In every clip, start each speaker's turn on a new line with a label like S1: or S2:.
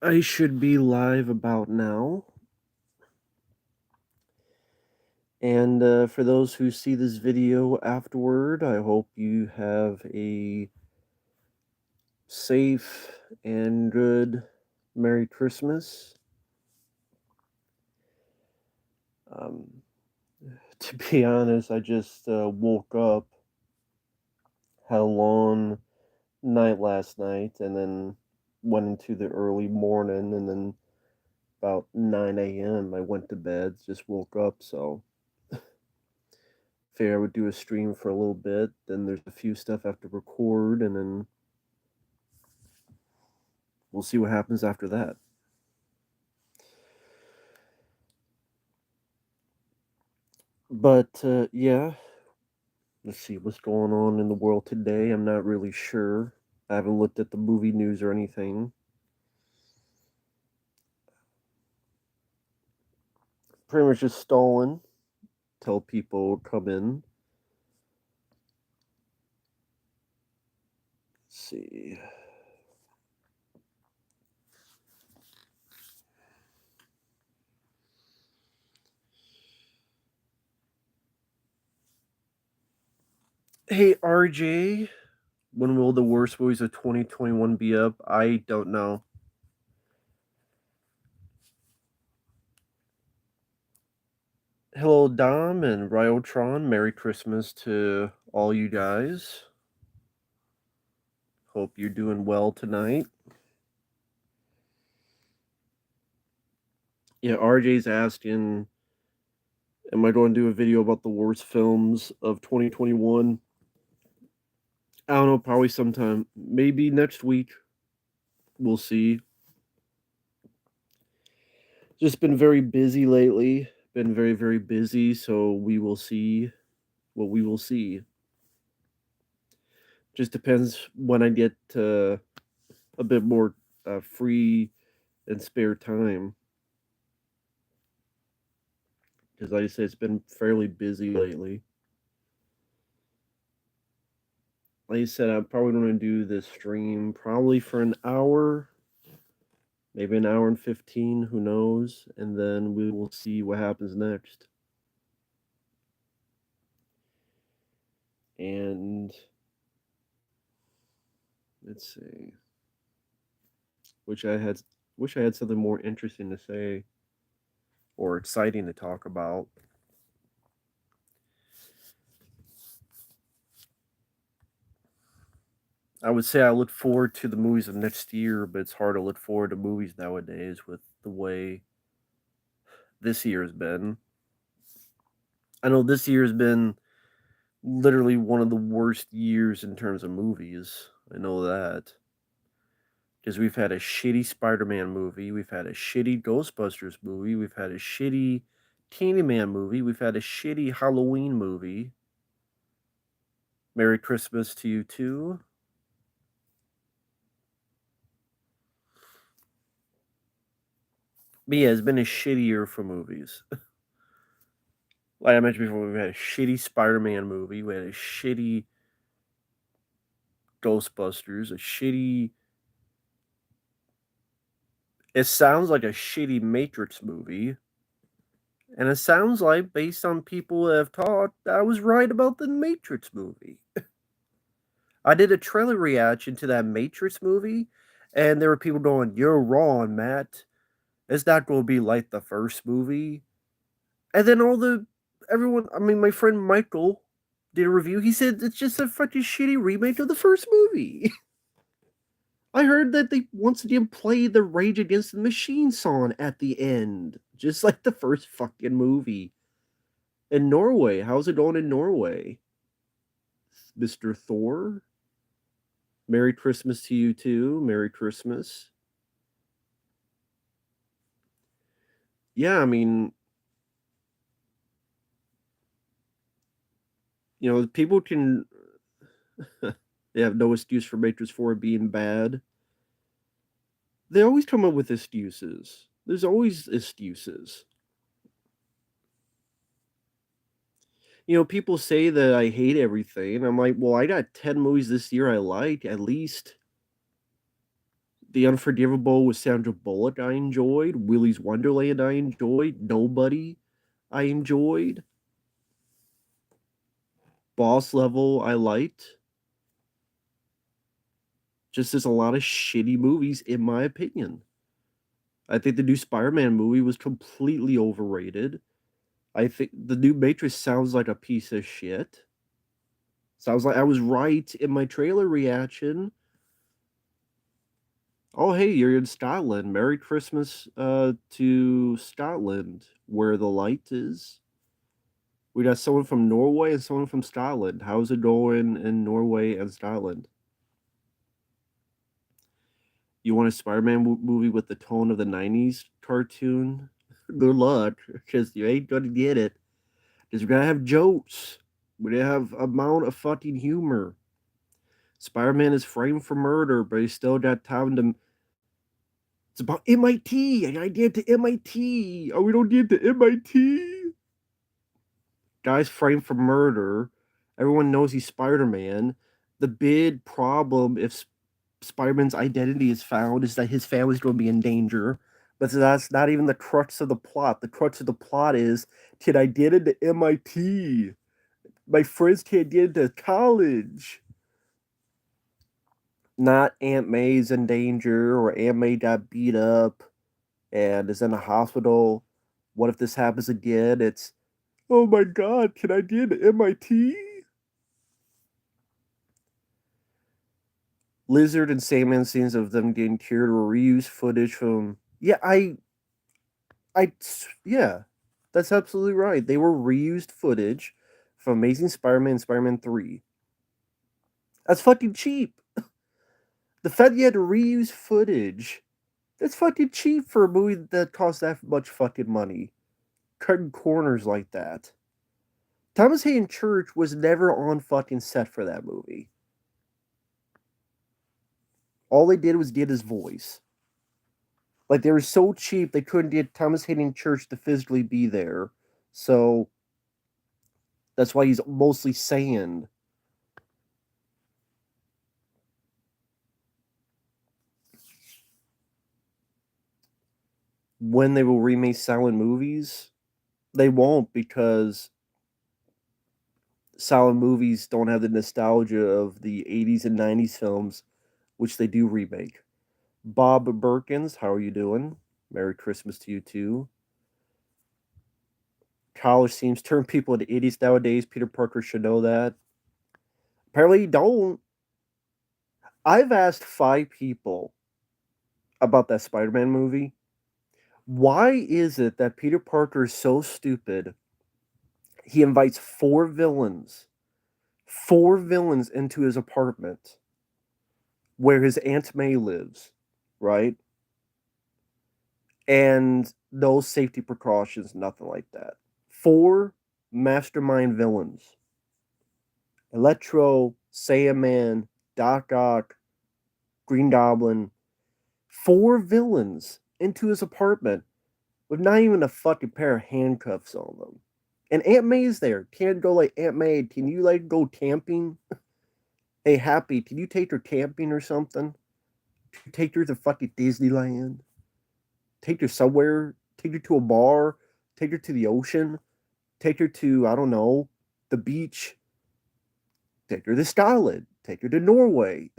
S1: I should be live about now. And for those who see this video afterward, I hope you have a safe and good Merry Christmas. Um, to be honest, I just woke up, had a long night last night, and then went into the early morning, and then about 9 a.m. I went to bed, just woke up, so figure I would do a stream for a little bit. Then there's a few stuff I have to record, and then we'll see what happens after that. But yeah, let's see what's going on in the world today. I'm not really sure. I haven't looked at the movie news or anything. Pretty much just stalling. Tell people come in. Let's see. Hey RJ, when will the worst movies of 2021 be up? I don't know. Hello Dom and Ryotron. Merry Christmas to all you guys. Hope you're doing well tonight. Yeah, RJ's asking, am I going to do a video about the worst films of 2021? I don't know, probably sometime. Maybe next week. We'll see. Just been very busy lately. Been very, very busy, so we will see what we will see. Just depends when I get a bit more free and spare time. Because like I said, it's been fairly busy lately. Like I said, I'm probably going to do this stream probably for an hour, maybe an hour and 15, who knows? And then we will see what happens next. And let's see. Wish I had wish I had something more interesting to say or exciting to talk about. I would say I look forward to the movies of next year, but it's hard to look forward to movies nowadays with the way this year has been. I know this year has been literally one of the worst years in terms of movies. I know that. Because we've had a shitty Spider Man movie, we've had a shitty Ghostbusters movie, we've had a shitty Candyman movie, we've had a shitty Halloween movie. Merry Christmas to you too. But yeah, it's been a shitty year for movies. Like I mentioned before, we've had a shitty Spider Man movie, we had a shitty Ghostbusters, a shitty. It sounds like a shitty Matrix movie. And it sounds like, based on people that have talked, I was right about the Matrix movie. I did a trailer reaction to that Matrix movie, and there were people going, "You're wrong, Matt. It's not going to be like the first movie." And then everyone, I mean, my friend Michael did a review. He said it's just a fucking shitty remake of the first movie. I heard that they once again played the Rage Against the Machine song at the end, just like the first fucking movie. In Norway, how's it going in Norway, Mr. Thor? Merry Christmas to you too. Merry Christmas. Yeah, I mean, people can they have no excuse for Matrix 4 being bad. They always come up with excuses. There's always excuses. People say that I hate everything. I'm like, well, I got 10 movies this year I like, at least. The Unforgivable with Sandra Bullock, I enjoyed. Willy's Wonderland, I enjoyed. Nobody, I enjoyed. Boss Level, I liked. Just there's a lot of shitty movies, in my opinion. I think the new Spider-Man movie was completely overrated. I think the new Matrix sounds like a piece of shit. Sounds like I was right in my trailer reaction. Oh, hey, you're in Scotland. Merry Christmas to Scotland, where the light is. We got someone from Norway and someone from Scotland. How's it going in Norway and Scotland? You want a Spider-Man movie with the tone of the 90s cartoon? Good luck, because you ain't gonna get it. Because we're gonna have jokes. We're gonna have amount of fucking humor. Spider-Man is framed for murder, but he's still got time to. It's about MIT. I get to MIT. Oh, we don't get to MIT. Guy's framed for murder. Everyone knows he's Spider-Man. The big problem if Spider-Man's identity is found is that his family's going to be in danger. But that's not even the crux of the plot. The crux of the plot is, can I get into MIT? My friends can't get into college. Not Aunt May's in danger or Aunt May got beat up and is in a hospital. What if this happens again? It's, oh my god, can I get into MIT? Lizard and Sandman scenes of them getting cured or reused footage from. Yeah, yeah, that's absolutely right. They were reused footage from Amazing Spider-Man and Spider-Man 3. That's fucking cheap. The fact you had to reuse footage, that's fucking cheap for a movie that costs that much fucking money. Cutting corners like that. Thomas Hayden Church was never on fucking set for that movie. All they did was get his voice. Like they were so cheap they couldn't get Thomas Hayden Church to physically be there. So that's why he's mostly sand. When they will remake silent movies, they won't because silent movies don't have the nostalgia of the 80s and 90s films, which they do remake. Bob Birkins, how are you doing? Merry Christmas to you too. College seems turn people into idiots nowadays. Peter Parker should know that. Apparently, you don't. I've asked 5 people about that Spider Man movie. Why is it that Peter Parker is so stupid? He invites 4 villains into his apartment where his Aunt May lives, right? And no safety precautions, nothing like that. 4 mastermind villains: Electro, Sandman, Doc Ock, Green Goblin. 4 villains into his apartment with not even a fucking pair of handcuffs on them. And Aunt May's there. Can't go like, Aunt May, can you like go camping? Hey, Happy, can you take her camping or something? Take her to fucking Disneyland? Take her somewhere? Take her to a bar? Take her to the ocean? Take her to, I don't know, the beach? Take her to Scotland? Take her to Norway?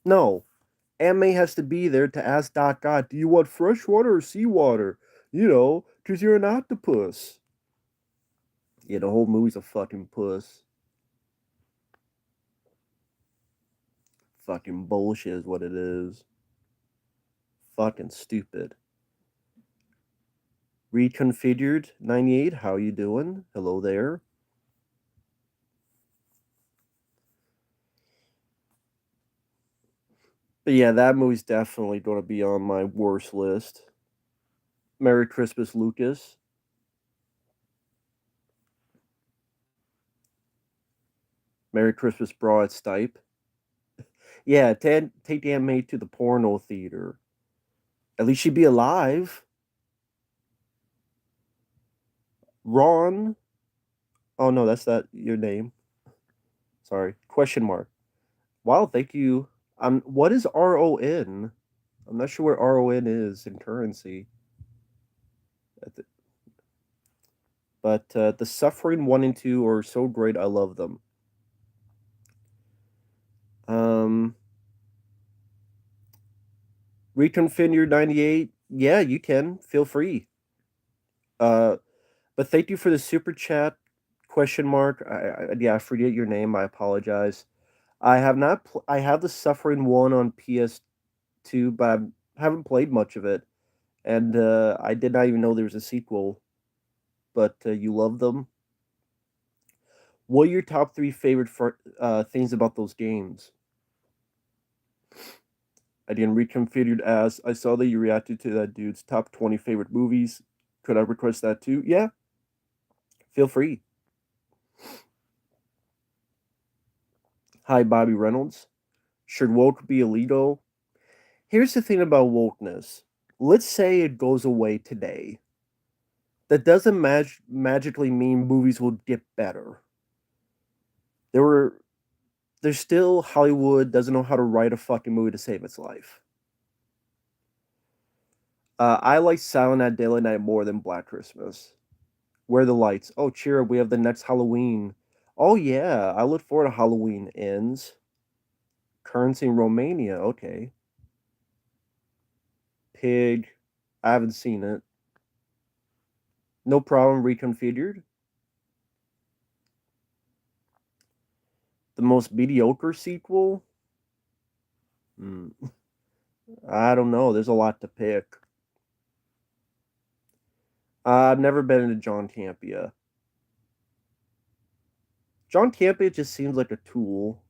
S1: No. Aunt May has to be there to ask Doc Ock, do you want fresh water or seawater? You know, because you're an octopus. Yeah, the whole movie's a fucking puss. Fucking bullshit is what it is. Fucking stupid. Reconfigured 98, how you doing? Hello there. But yeah, that movie's definitely going to be on my worst list. Merry Christmas, Lucas. Merry Christmas, Broad Stipe. Yeah, take Aunt May to the porno theater. At least she'd be alive. Ron. Oh no, that's not your name. Sorry. Question mark. Wow, thank you What is RON? I'm not sure what RON is in currency. But the Suffering 1 and 2 are so great. I love them. Um, Reconfigure 98. Yeah, you can. Feel free. Uh, but thank you for the super chat question mark. Yeah, I forget your name. I apologize. I have not. I have the Suffering 1 on PS2, but I haven't played much of it. And I did not even know there was a sequel. But you love them. What are your top three favorite things about those games? Again, reconfigured as I saw that you reacted to that dude's top 20 favorite movies. Could I request that too? Yeah, feel free. Hi, Bobby Reynolds. Should woke be illegal? Here's the thing about wokeness. Let's say it goes away today. That doesn't magically mean movies will get better. There were there's still Hollywood doesn't know how to write a fucking movie to save its life. I like Silent Night, Deadly Night more than Black Christmas. Where are the lights? Oh, cheer up! We have the next Halloween. Oh yeah, I look forward to Halloween ends. Currency in Romania. Okay. Pig. I haven't seen it. No problem. Reconfigured. The most mediocre sequel. Hmm. I don't know. There's a lot to pick. I've never been into John Campia. John Campia just seems like a tool.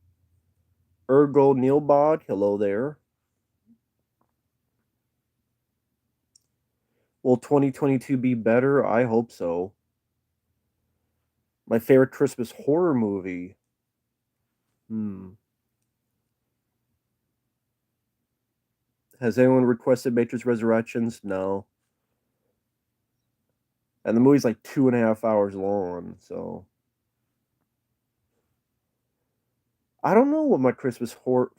S1: Ergo Neilbog. Hello there. Will 2022 be better? I hope so. My favorite Christmas horror movie. Hmm. Has anyone requested Matrix Resurrections? No. And the movie's like 2.5 hours long, so I don't know what my Christmas horror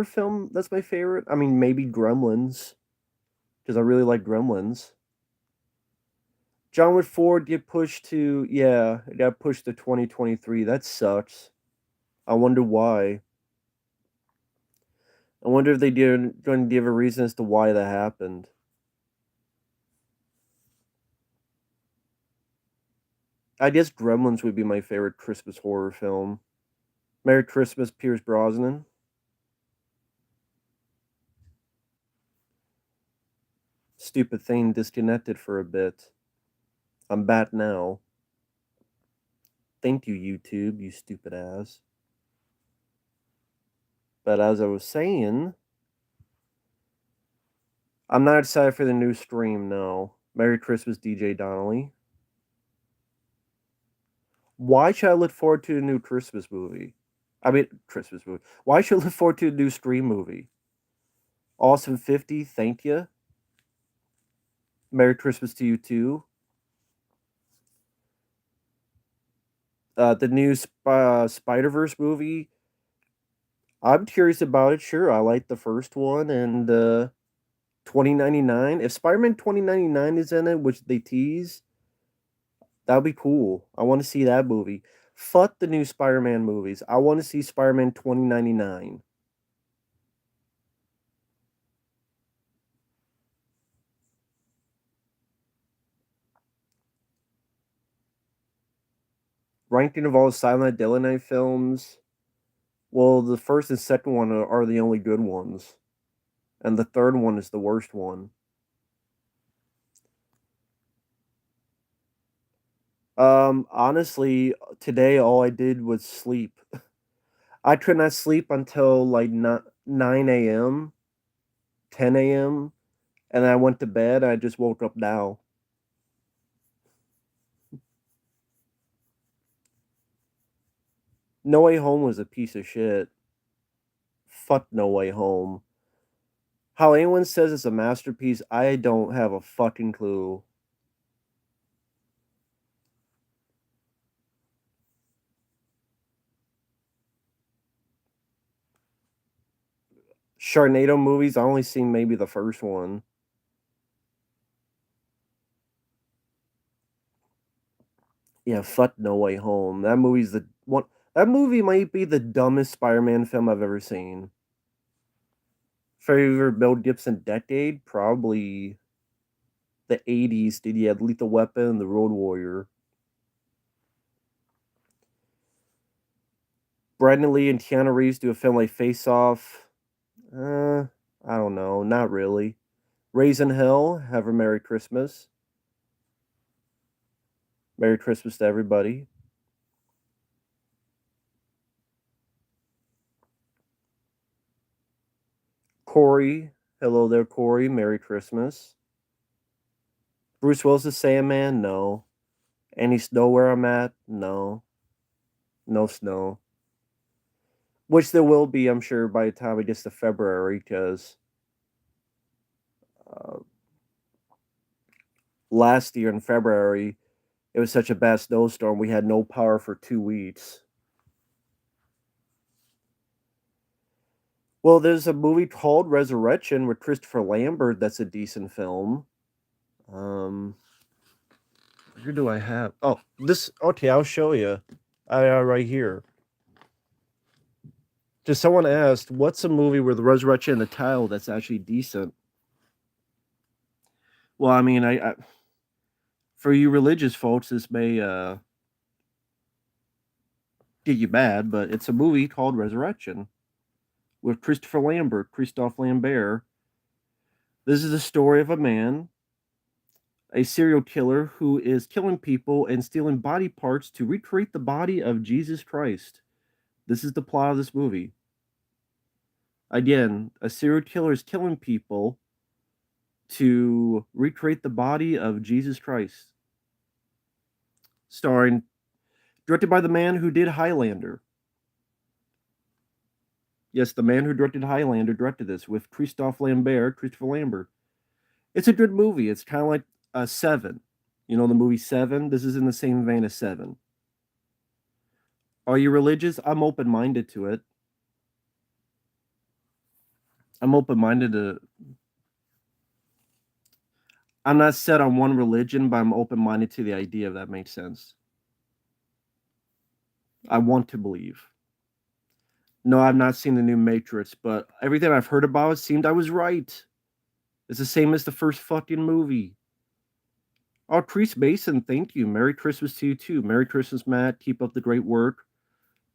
S1: film that's my favorite. I mean, maybe Gremlins because I really like Gremlins. John Wick 4 get pushed to yeah, it got pushed to 2023. That sucks. I wonder why. I wonder if they did going to give a reason as to why that happened. I guess Gremlins would be my favorite Christmas horror film. Merry Christmas, Pierce Brosnan. Stupid thing disconnected for a bit. I'm back now. Thank you, YouTube, you stupid ass. But as I was saying, I'm not excited for the new stream, no. Merry Christmas, DJ Donnelly. Why should I look forward to a new Christmas movie? I mean, Christmas movie. Why should I look forward to a new stream movie? Awesome 50, thank you. Merry Christmas to you too. The new Spider-Verse movie. I'm curious about it. Sure, I like the first one and 2099. If Spider-Man 2099 is in it, which they tease, that would be cool. I want to see that movie. Fuck the new Spider-Man movies. I want to see Spider-Man 2099. Ranking of all the Silent Dylan Night films. Well, the first and second one are the only good ones, and the third one is the worst one. Honestly, today all I did was sleep. I could not sleep until like 9 a.m., 10 a.m., and I went to bed. I just woke up now. No Way Home was a piece of shit. Fuck No Way Home. How anyone says it's a masterpiece, I don't have a fucking clue. Sharknado movies, I only seen maybe the first one. Yeah, fuck No Way Home. That movie's the one. That movie might be the dumbest Spider-Man film I've ever seen. Favorite Mel Gibson decade? Probably the 80s. Did he have Lethal Weapon, The Road Warrior? Brandon Lee and Keanu Reeves do a film like Face Off. I don't know. Not really. Raising Hell, Have a Merry Christmas. Merry Christmas to everybody. Corey, hello there, Corey. Merry Christmas. Bruce Willis is Sandman? No. Any snow where I'm at? No. No snow. Which there will be, I'm sure, by the time it gets to February, because uh, last year in February, it was such a bad snowstorm, we had no power for 2 weeks. Well, there's a movie called Resurrection with Christopher Lambert that's a decent film. Um, where do I have? Oh, this. Okay, I'll show you. Right here. Just someone asked, "What's a movie where the resurrection in the title that's actually decent?" Well, I mean, I for you religious folks, this may get you mad, but it's a movie called Resurrection with Christophe Lambert. This is the story of a man, a serial killer who is killing people and stealing body parts to recreate the body of Jesus Christ. This is the plot of this movie. Again, a serial killer is killing people to recreate the body of Jesus Christ. Starring, directed by the man who did Highlander. Yes, the man who directed Highlander directed this with Christopher Lambert. It's a good movie. It's kind of like Seven. You know the movie Seven? This is in the same vein as Seven. Are you religious? I'm open minded to it. I'm open minded to. I'm not set on one religion, but I'm open minded to the idea, if that makes sense. I want to believe. No, I've not seen the new Matrix, but everything I've heard about it seemed I was right. It's the same as the first fucking movie. Oh, Chris Mason, thank you. Merry Christmas to you too. Merry Christmas, Matt. Keep up the great work.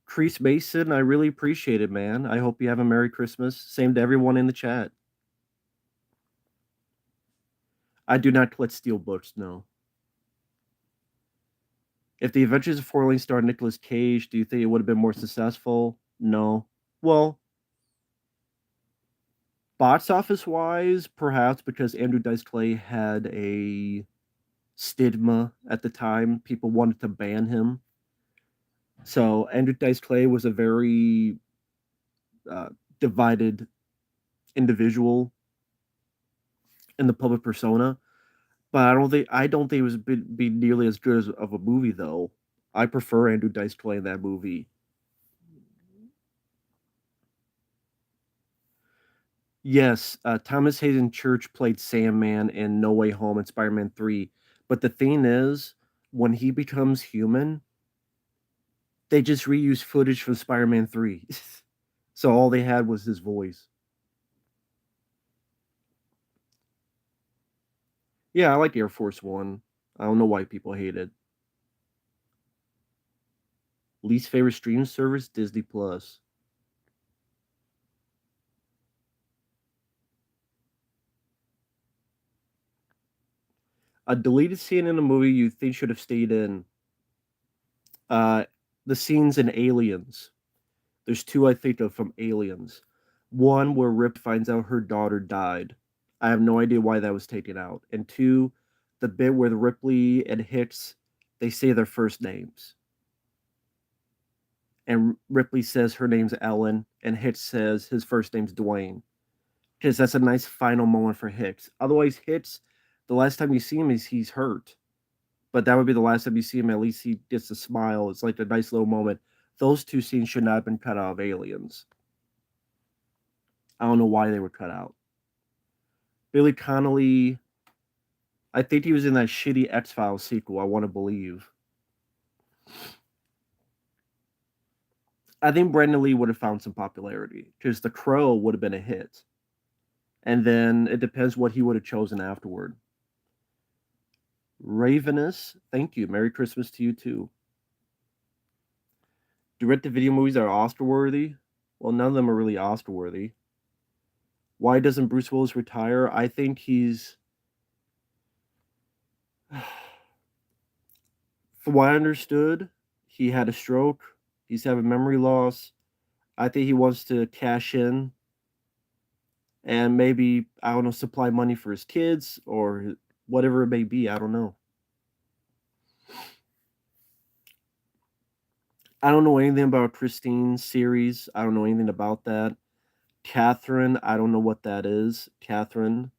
S1: Chris Mason, I really appreciate it, man. I hope you have a Merry Christmas. Same to everyone in the chat. I do not collect steel books, no. If the Adventures of Four Lane starred Nicolas Cage, do you think it would have been more successful? No. Well, box office wise, perhaps because Andrew Dice Clay had a stigma at the time. People wanted to ban him. So Andrew Dice Clay was a very uh, divided individual in the public persona. But I don't think it was be nearly as good as of a movie though. I prefer Andrew Dice Clay in that movie. Yes, Thomas Hayden Church played Sandman in No Way Home and Spider-Man 3. But the thing is, when he becomes human, they just reused footage from Spider-Man 3. So all they had was his voice. Yeah, I like Air Force One. I don't know why people hate it. Least favorite streaming service, Disney Plus. A deleted scene in a movie you think should have stayed in. Uh, the scenes in Aliens. There's two I think of from Aliens. One where Rip finds out her daughter died. I have no idea why that was taken out. And two, the bit where the Ripley and Hicks they say their first names. And Ripley says her name's Ellen, and Hicks says his first name's Dwayne. Because that's a nice final moment for Hicks. Otherwise, Hicks, the last time you see him is he's hurt. But that would be the last time you see him. At least he gets a smile. It's like a nice little moment. Those two scenes should not have been cut out of Aliens. I don't know why they were cut out. Billy Connolly, I think he was in that shitty X-Files sequel, I want to believe. I think Brandon Lee would have found some popularity because The Crow would have been a hit. And then it depends what he would have chosen afterward. Ravenous, thank you. Merry Christmas to you too. Direct-to-video movies that are Oscar-worthy? Well, none of them are really Oscar-worthy. Why doesn't Bruce Willis retire? I think he's, from what I understood, he had a stroke. He's having memory loss. I think he wants to cash in and maybe, I don't know, supply money for his kids or whatever it may be. I don't know. I don't know anything about Christine's series. I don't know anything about that. Catherine, I don't know what that is. Catherine,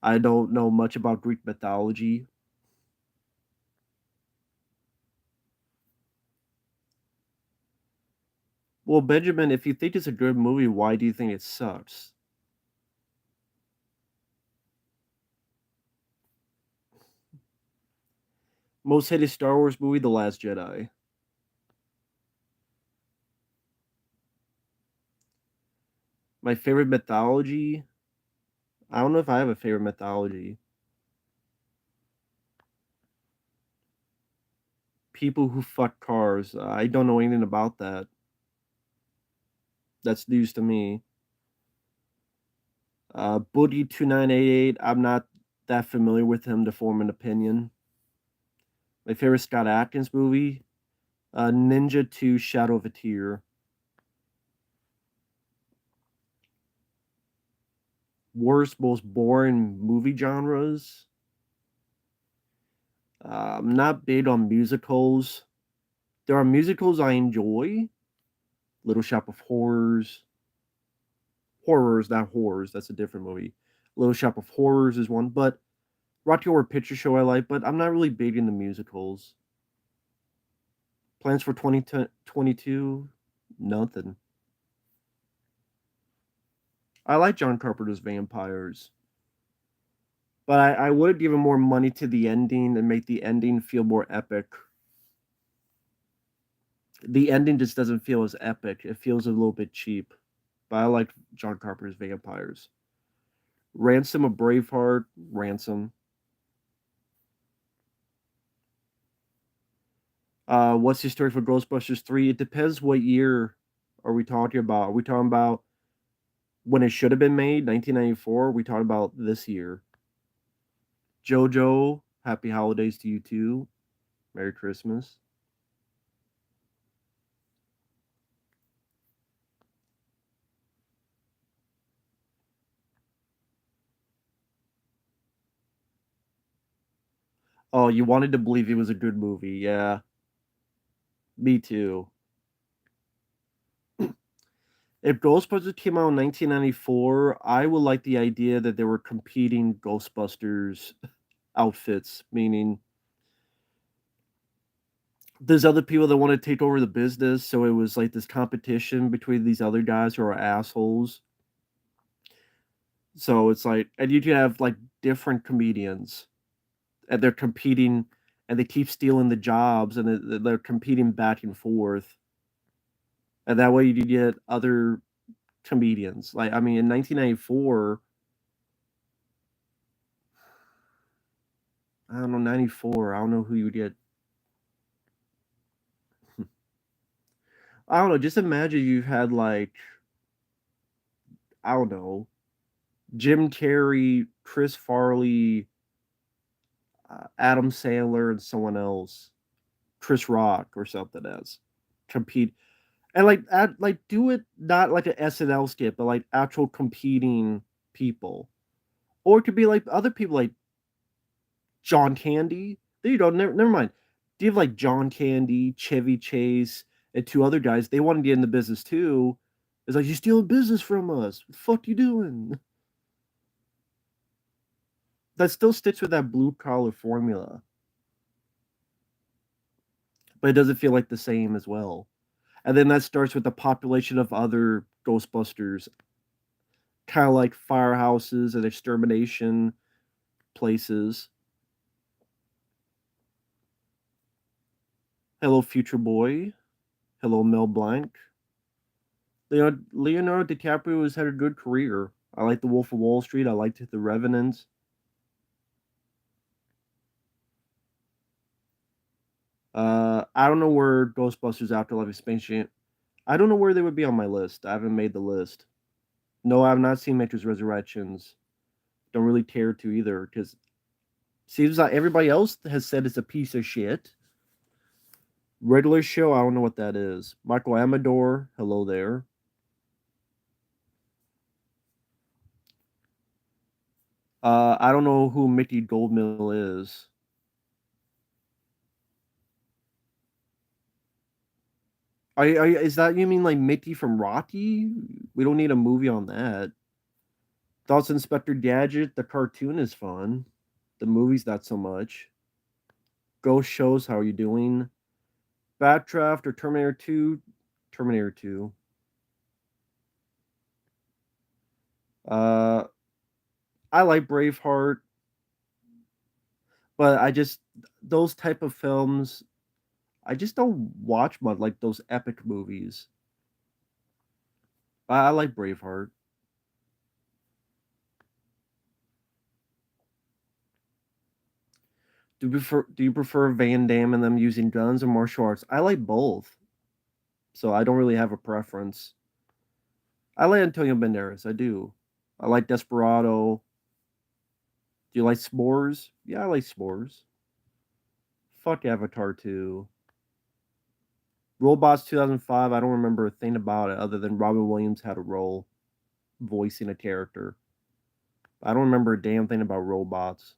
S1: I don't know much about Greek mythology. Well, Benjamin, if you think it's a good movie, why do you think it sucks? Most hated Star Wars movie, The Last Jedi. My favorite mythology, I don't know if I have a favorite mythology. People who fuck cars. I don't know anything about that. That's news to me. Boogie2988, I'm not that familiar with him to form an opinion. My favorite Scott Atkins movie, Ninja 2 Shadow of a Tear. Worst, most boring movie genres. I'm not big on musicals. There are musicals I enjoy. Little Shop of Horrors. Horrors, not horrors. That's a different movie. Little Shop of Horrors is one, but Rocky Horror Picture Show I like, but I'm not really big into musicals. Plans for 2022? Nothing. I like John Carpenter's vampires, but I would have given more money to the ending and make the ending feel more epic. The ending just doesn't feel as epic. It feels a little bit cheap. But I like John Carpenter's vampires. Ransom of Braveheart, Ransom. What's the story for Ghostbusters 3? It depends what year are we talking about. Are we talking about when it should have been made, 1994? Are we talking about this year? Jojo, happy holidays to you too. Merry Christmas. Oh, you wanted to believe it was a good movie. Yeah, me too. If Ghostbusters came out in 1994, I would like the idea that there were competing Ghostbusters outfits, meaning there's other people that want to take over the business, so it was like this competition between these other guys who are assholes. So it's like, and you can have like different comedians, and they're competing, and they keep stealing the jobs, and they're competing back and forth, and that way you get other comedians. Like, I mean, in 1994, I don't know, 94, I don't know who you would get. I don't know. Just imagine you had like, I don't know, Jim Carrey, Chris Farley, Adam Sandler, and someone else, Chris Rock or something else, compete and like do it not like an SNL skit, but like actual competing people, or it could be like other people like John Candy. There you go. Never mind. Do you have like John Candy, Chevy Chase, and two other guys? They want to get in the business too. It's like you stealing business from us. What the fuck you doing? That still sticks with that blue collar formula, but it doesn't feel like the same as well. And then that starts with the population of other Ghostbusters kind of like firehouses and extermination places. Hello, Future Boy. Hello, Mel Blanc. Leonardo DiCaprio has had a good career. I like The Wolf of Wall Street. I liked The Revenant. I don't know where Ghostbusters Afterlife Expansion. I don't know where they would be on my list. I haven't made the list. No, I have not seen Matrix Resurrections. Don't really care to either because seems like everybody else has said it's a piece of shit. Regular show, I don't know what that is. Michael Amador, hello there. I don't know who Mickey Goldmill is. Is that you mean like Mickey from Rocky? We don't need a movie on that. Thoughts Inspector Gadget, the cartoon is fun. The movie's not so much. Ghost shows, how are you doing? Backdraft or Terminator 2? Terminator 2. Uh, I like Braveheart, but I just those type of films I just don't watch much like those epic movies. I like Braveheart. Do you prefer Van Damme and them using guns or martial arts? I like both, so I don't really have a preference. I like Antonio Banderas. I do. I like Desperado. Do you like S'mores? Yeah, I like S'mores. Fuck Avatar 2. Robots 2005. I don't remember a thing about it other than Robin Williams had a role voicing a character. I don't remember a damn thing about robots.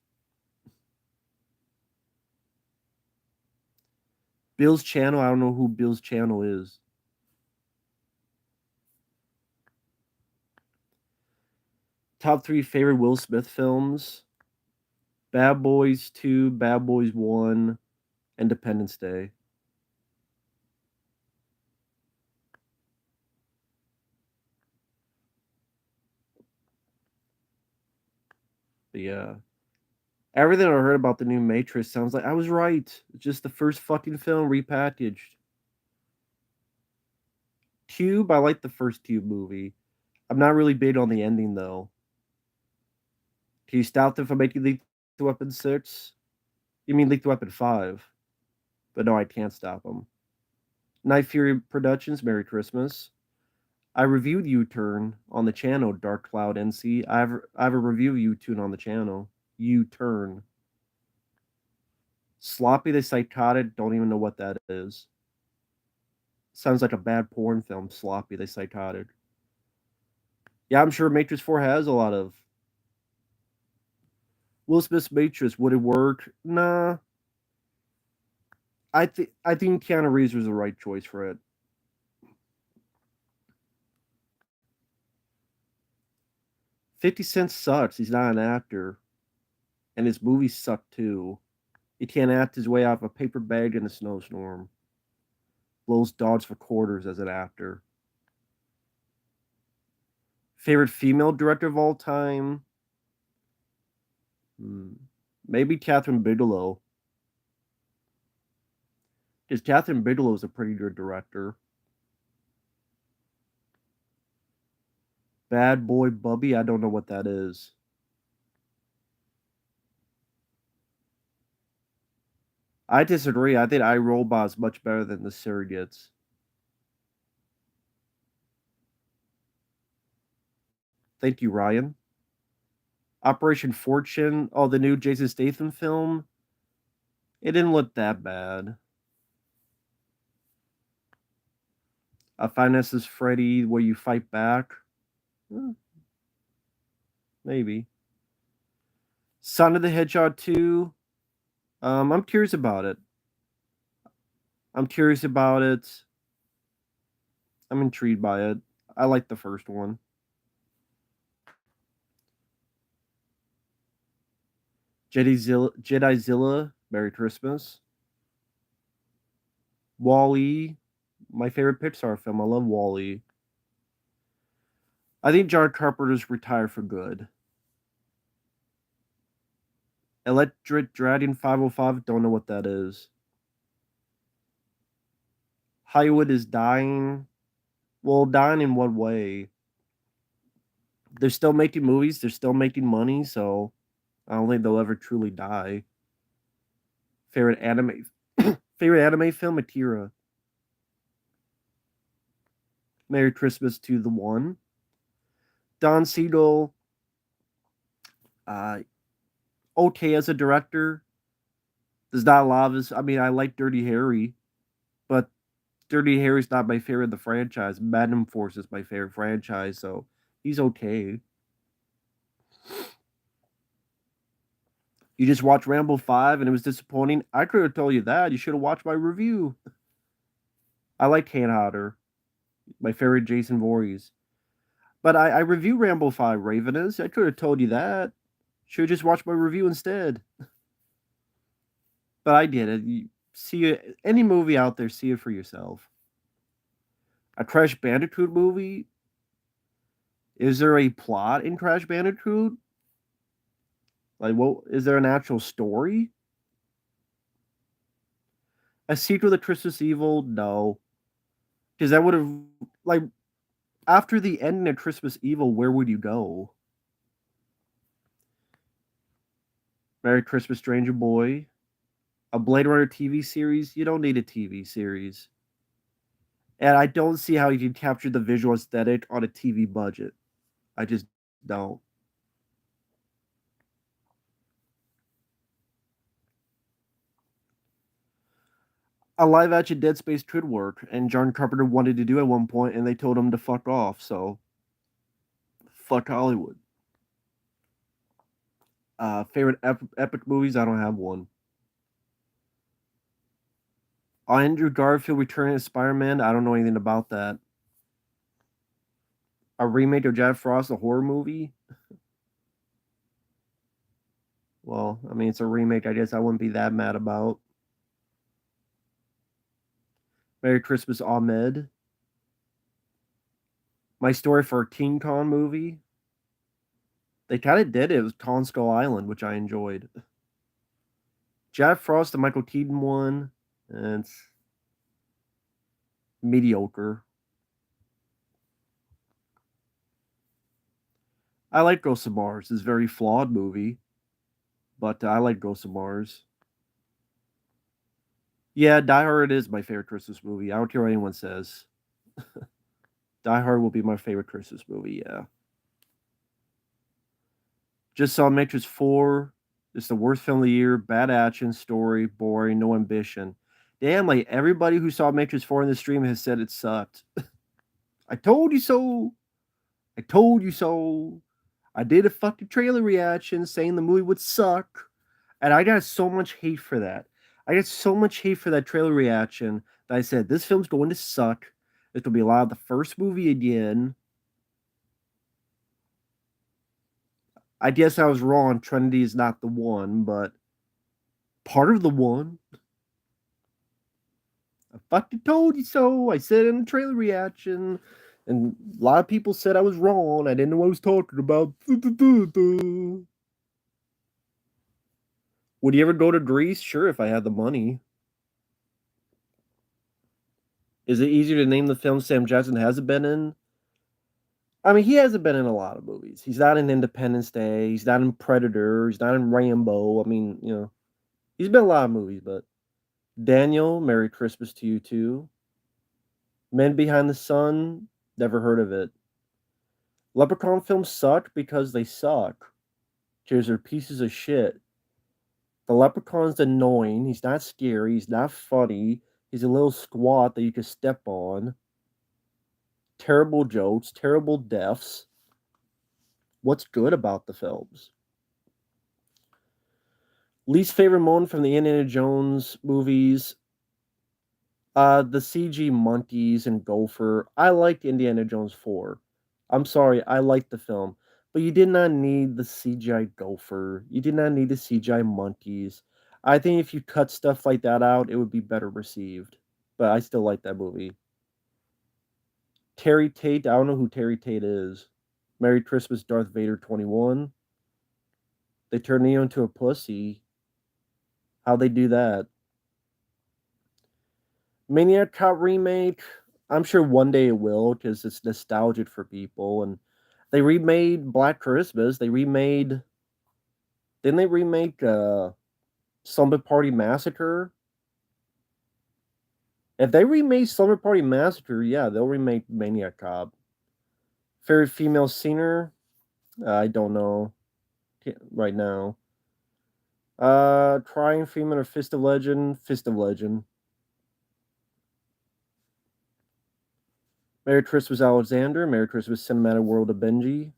S1: Bill's Channel. I don't know who Bill's Channel is. Top three favorite Will Smith films: Bad Boys 2, Bad Boys 1, Independence Day. But yeah. Everything I heard about the new Matrix sounds like I was right. It's just the first fucking film repackaged. Cube, I like the first Cube movie. I'm not really big on the ending though. Can you stop them from making Lethal Weapon 6? You mean Lethal Weapon 5? But no, I can't stop them. Night Fury Productions, Merry Christmas. I reviewed U-Turn on the channel Dark Cloud NC. I have a review of U-Turn on the channel. U-Turn. Sloppy the Psychotic, don't even know what that is. Sounds like a bad porn film, Sloppy the Psychotic. Yeah, I'm sure Matrix 4 has a lot of Will Smith's Matrix. Would it work? Nah. I think Keanu Reeves was the right choice for it. 50 Cent sucks. He's not an actor. And his movies suck too. He can't act his way out of a paper bag in a snowstorm. Blows dogs for quarters as an actor. Favorite female director of all time? Hmm. Maybe Catherine Bigelow. Because Catherine Bigelow is a pretty good director. Bad Boy Bubby, I don't know what that is. I disagree. I think iRobot is much better than the Surrogates. Thank you, Ryan. Operation Fortune. Oh, the new Jason Statham film. It didn't look that bad. Finances Freddy, where you fight back. Eh, maybe. Son of the Hedgehog 2. I'm curious about it. I'm curious about it. I'm intrigued by it. I like the first one. Jedi Zilla, Merry Christmas. Wall-E, my favorite Pixar film. I love Wall-E. I think John Carpenter's retired for good. Electric Dragon 505, don't know what that is. Hollywood is dying. Well, dying in what way? They're still making movies, they're still making money, so I don't think they'll ever truly die. Favorite anime favorite anime film, Akira. Merry Christmas to the one. Don Siegel, uh, okay as a director. There's not a lot of his. I mean, I like Dirty Harry, but Dirty Harry's not my favorite of the franchise. Magnum Force is my favorite franchise, so he's okay. You just watched Rambo 5 and it was disappointing. I could have told you that. You should have watched my review. I like Kane Hodder, my favorite Jason Voorhees. But I review Rambo 5 Ravenous. I could have told you that. Should have just watched my review instead. But I did it. You see it, any movie out there, see it for yourself. A Crash Bandicoot movie? Is there a plot in Crash Bandicoot? Like, what is there an actual story? A sequel to Christmas Evil? No, because that would have like after the ending of Christmas Evil, where would you go? Merry Christmas, Stranger Boy. A Blade Runner TV series? You don't need a TV series. And I don't see how you can capture the visual aesthetic on a TV budget. I just don't. A live action Dead Space could work, and John Carpenter wanted to do at one point, and they told him to fuck off. So, fuck Hollywood. Favorite epic movies? I don't have one. Andrew Garfield returning as Spider-Man? I don't know anything about that. A remake of Jack Frost, a horror movie? Well, I mean, it's a remake. I guess I wouldn't be that mad about. Merry Christmas, Ahmed. My Story for a King Kong movie? They kind of did it. It was Kong Skull Island, which I enjoyed. Jack Frost, the Michael Keaton one, and it's mediocre. I like Ghost of Mars. It's a very flawed movie, but I like Ghost of Mars. Yeah, Die Hard is my favorite Christmas movie. I don't care what anyone says. Die Hard will be my favorite Christmas movie. Yeah. Just saw Matrix 4. It's the worst film of the year. Bad action, story, boring, no ambition. Damn, like everybody who saw Matrix 4 in the stream has said it sucked. I told you so. I told you so. I did a fucking trailer reaction saying the movie would suck. And I got so much hate for that. I got so much hate for that trailer reaction that I said, this film's going to suck. It's going to be a lot of the first movie again. I guess I was wrong. Trinity is not the one, but part of the one. I fucking told you so. I said it in the trailer reaction. And a lot of people said I was wrong. I didn't know what I was talking about. Would you ever go to Greece? Sure, if I had the money. Is it easier to name the films Sam Jackson hasn't been in? I mean, he hasn't been in a lot of movies. He's not in Independence Day. He's not in Predator. He's not in Rambo. I mean, he's been in a lot of movies, but Daniel, Merry Christmas to you too. Men Behind the Sun, never heard of it. Leprechaun films suck because they suck. Because they're pieces of shit. The Leprechaun's annoying. He's not scary. He's not funny. He's a little squat that you can step on. Terrible jokes, terrible deaths. What's good about the films? Least favorite moment from the Indiana Jones movies? The CG monkeys and Gopher. I liked Indiana Jones 4. I'm sorry, I liked the film. But you did not need the CGI Gopher. You did not need the CGI monkeys. I think if you cut stuff like that out, it would be better received. But I still like that movie. Terry Tate, I don't know who Terry Tate is. Merry Christmas, Darth Vader 21. They turned Neo into a pussy. How'd they do that? Maniac Cop remake. I'm sure one day it will because it's nostalgic for people. And they remade Black Christmas. Didn't they remake Slumber Party Massacre? If they remade Slumber Party Massacre, yeah, they'll remake Maniac Cop. Favorite female singer? I don't know right now. Crying Freeman or Fist of Legend? Fist of Legend. Merry Christmas, Alexander. Merry Christmas, Cinematic World of Benji.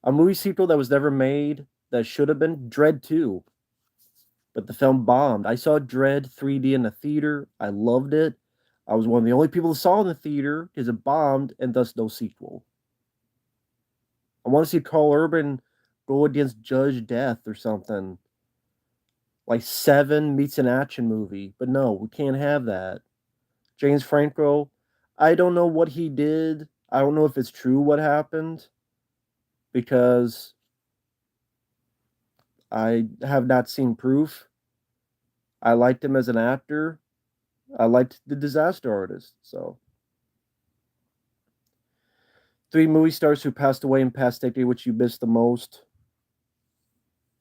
S1: A movie sequel that was never made that should have been Dread 2, but the film bombed. I saw Dread 3D in the theater. I loved it. I was one of the only people that saw it in the theater because it bombed and thus no sequel. I want to see Carl Urban go against Judge Death or something. Like Seven meets an action movie. But no, we can't have that. James Franco, I don't know what he did. I don't know if it's true what happened because I have not seen proof. I liked him as an actor. I liked The Disaster Artist. So, three movie stars who passed away in past decade, which you missed the most.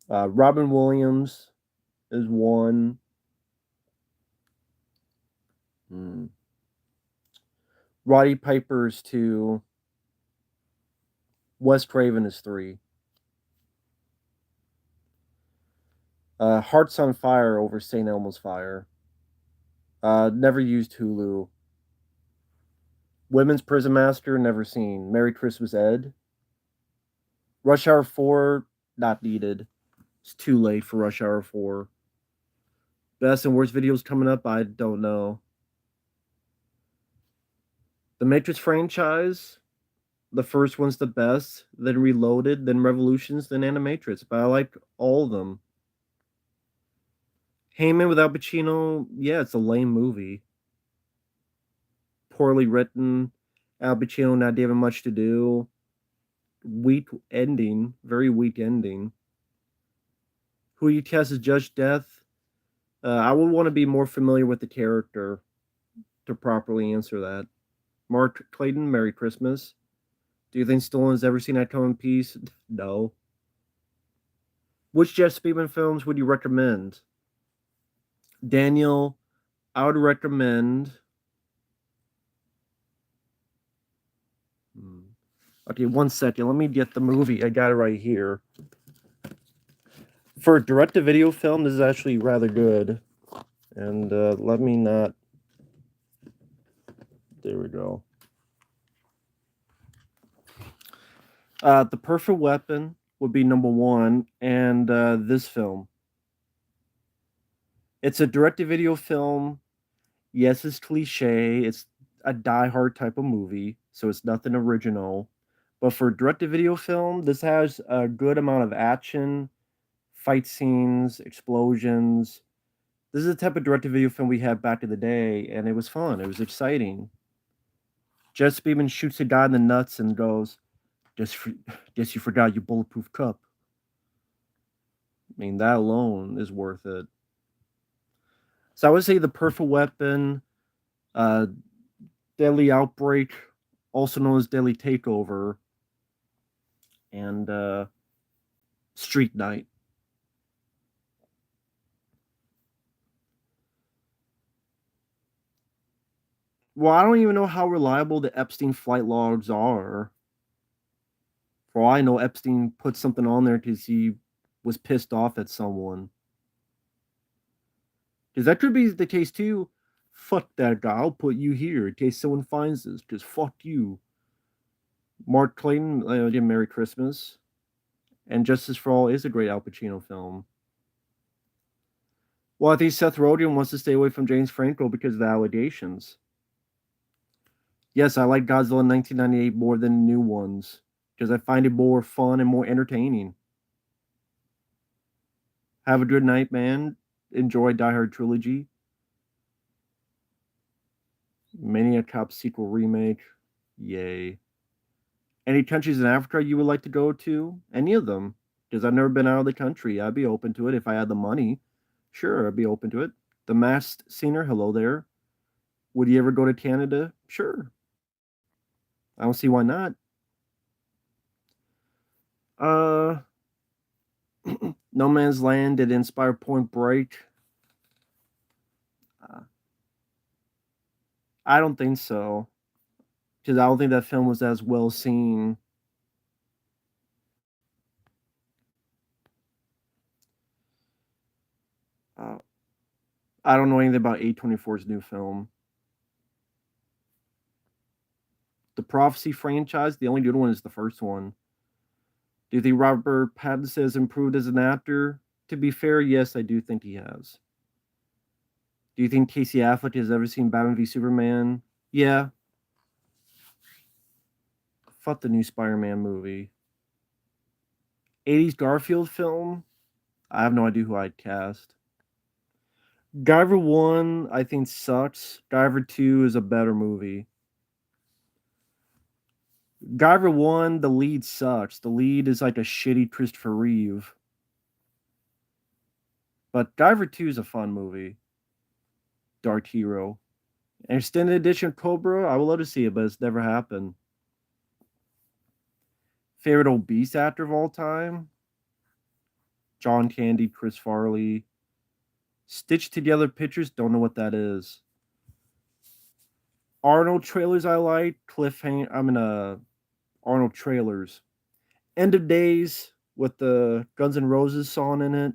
S1: Robin Williams is one. Hmm. Roddy Piper is two. Wes Craven is three. Hearts on Fire over St. Elmo's Fire. Never used Hulu. Women's Prison Master, never seen. Merry Christmas, Ed. Rush Hour 4, not needed. It's too late for Rush Hour 4. Best and worst videos coming up, I don't know. The Matrix franchise, the first one's the best, then Reloaded, then Revolutions, then Animatrix. But I like all of them. Heyman with Al Pacino, yeah, it's a lame movie. Poorly written. Al Pacino not given much to do. Weak ending, very weak ending. Who you cast as Judge Death? I would want to be more familiar with the character to properly answer that. Mark Clayton, Merry Christmas. Do you think Stallone has ever seen I Come in Peace? No. Which Jeff Speedman films would you recommend? Daniel, I would recommend. Okay, 1 second. Let me get the movie. I got it right here. For a direct-to-video film, this is actually rather good. And let me not. There we go. The Perfect Weapon would be number one, and this film. It's a direct-to-video film. Yes, it's cliche. It's a die-hard type of movie, so it's nothing original. But for a direct-to-video film, this has a good amount of action, fight scenes, explosions. This is the type of direct-to-video film we had back in the day, and it was fun. It was exciting. Jess Speedman shoots a guy in the nuts and goes, guess you forgot your bulletproof cup. I mean, that alone is worth it. So I would say The Perfect Weapon, uh, Deadly Outbreak, also known as Deadly Takeover, and Street Night. Well, I don't even know how reliable the Epstein flight logs are. For all I know, Epstein put something on there because he was pissed off at someone. Because that could be the case too. Fuck that guy. I'll put you here in case someone finds this. Because fuck you. Mark Clayton, again, Merry Christmas. And Justice for All is a great Al Pacino film. Well, I think Seth Rogen wants to stay away from James Franco because of the allegations. Yes, I like Godzilla 1998 more than new ones because I find it more fun and more entertaining. Have a good night, man. Enjoy Die Hard Trilogy. Maniac Cop sequel remake. Yay. Any countries in Africa you would like to go to? Any of them? Because I've never been out of the country. I'd be open to it if I had the money. Sure, I'd be open to it. The Masked Singer, hello there. Would you ever go to Canada? Sure. I don't see why not. Uh, No Man's Land did inspire Point Break. Uh, I don't think so, because I don't think that film was as well seen. Uh, I don't know anything about A24's new film. The Prophecy franchise, the only good one is the first one. Do you think Robert Pattinson has improved as an actor? To be fair, yes, I do think he has. Do you think Casey Affleck has ever seen Batman v Superman? Yeah. Fuck the new Spider-Man movie. 80s Garfield film? I have no idea who I'd cast. Guyver 1, I think sucks. Guyver 2 is a better movie. Guyver 1, the lead sucks. The lead is like a shitty Christopher Reeve. But Guyver 2 is a fun movie. Dark Hero. An extended edition of Cobra, I would love to see it, but it's never happened. Favorite obese actor of all time? John Candy, Chris Farley. Stitched Together Pictures, don't know what that is. Arnold trailers I like. Cliffhanger, Arnold trailers. End of Days with the Guns N' Roses song in it.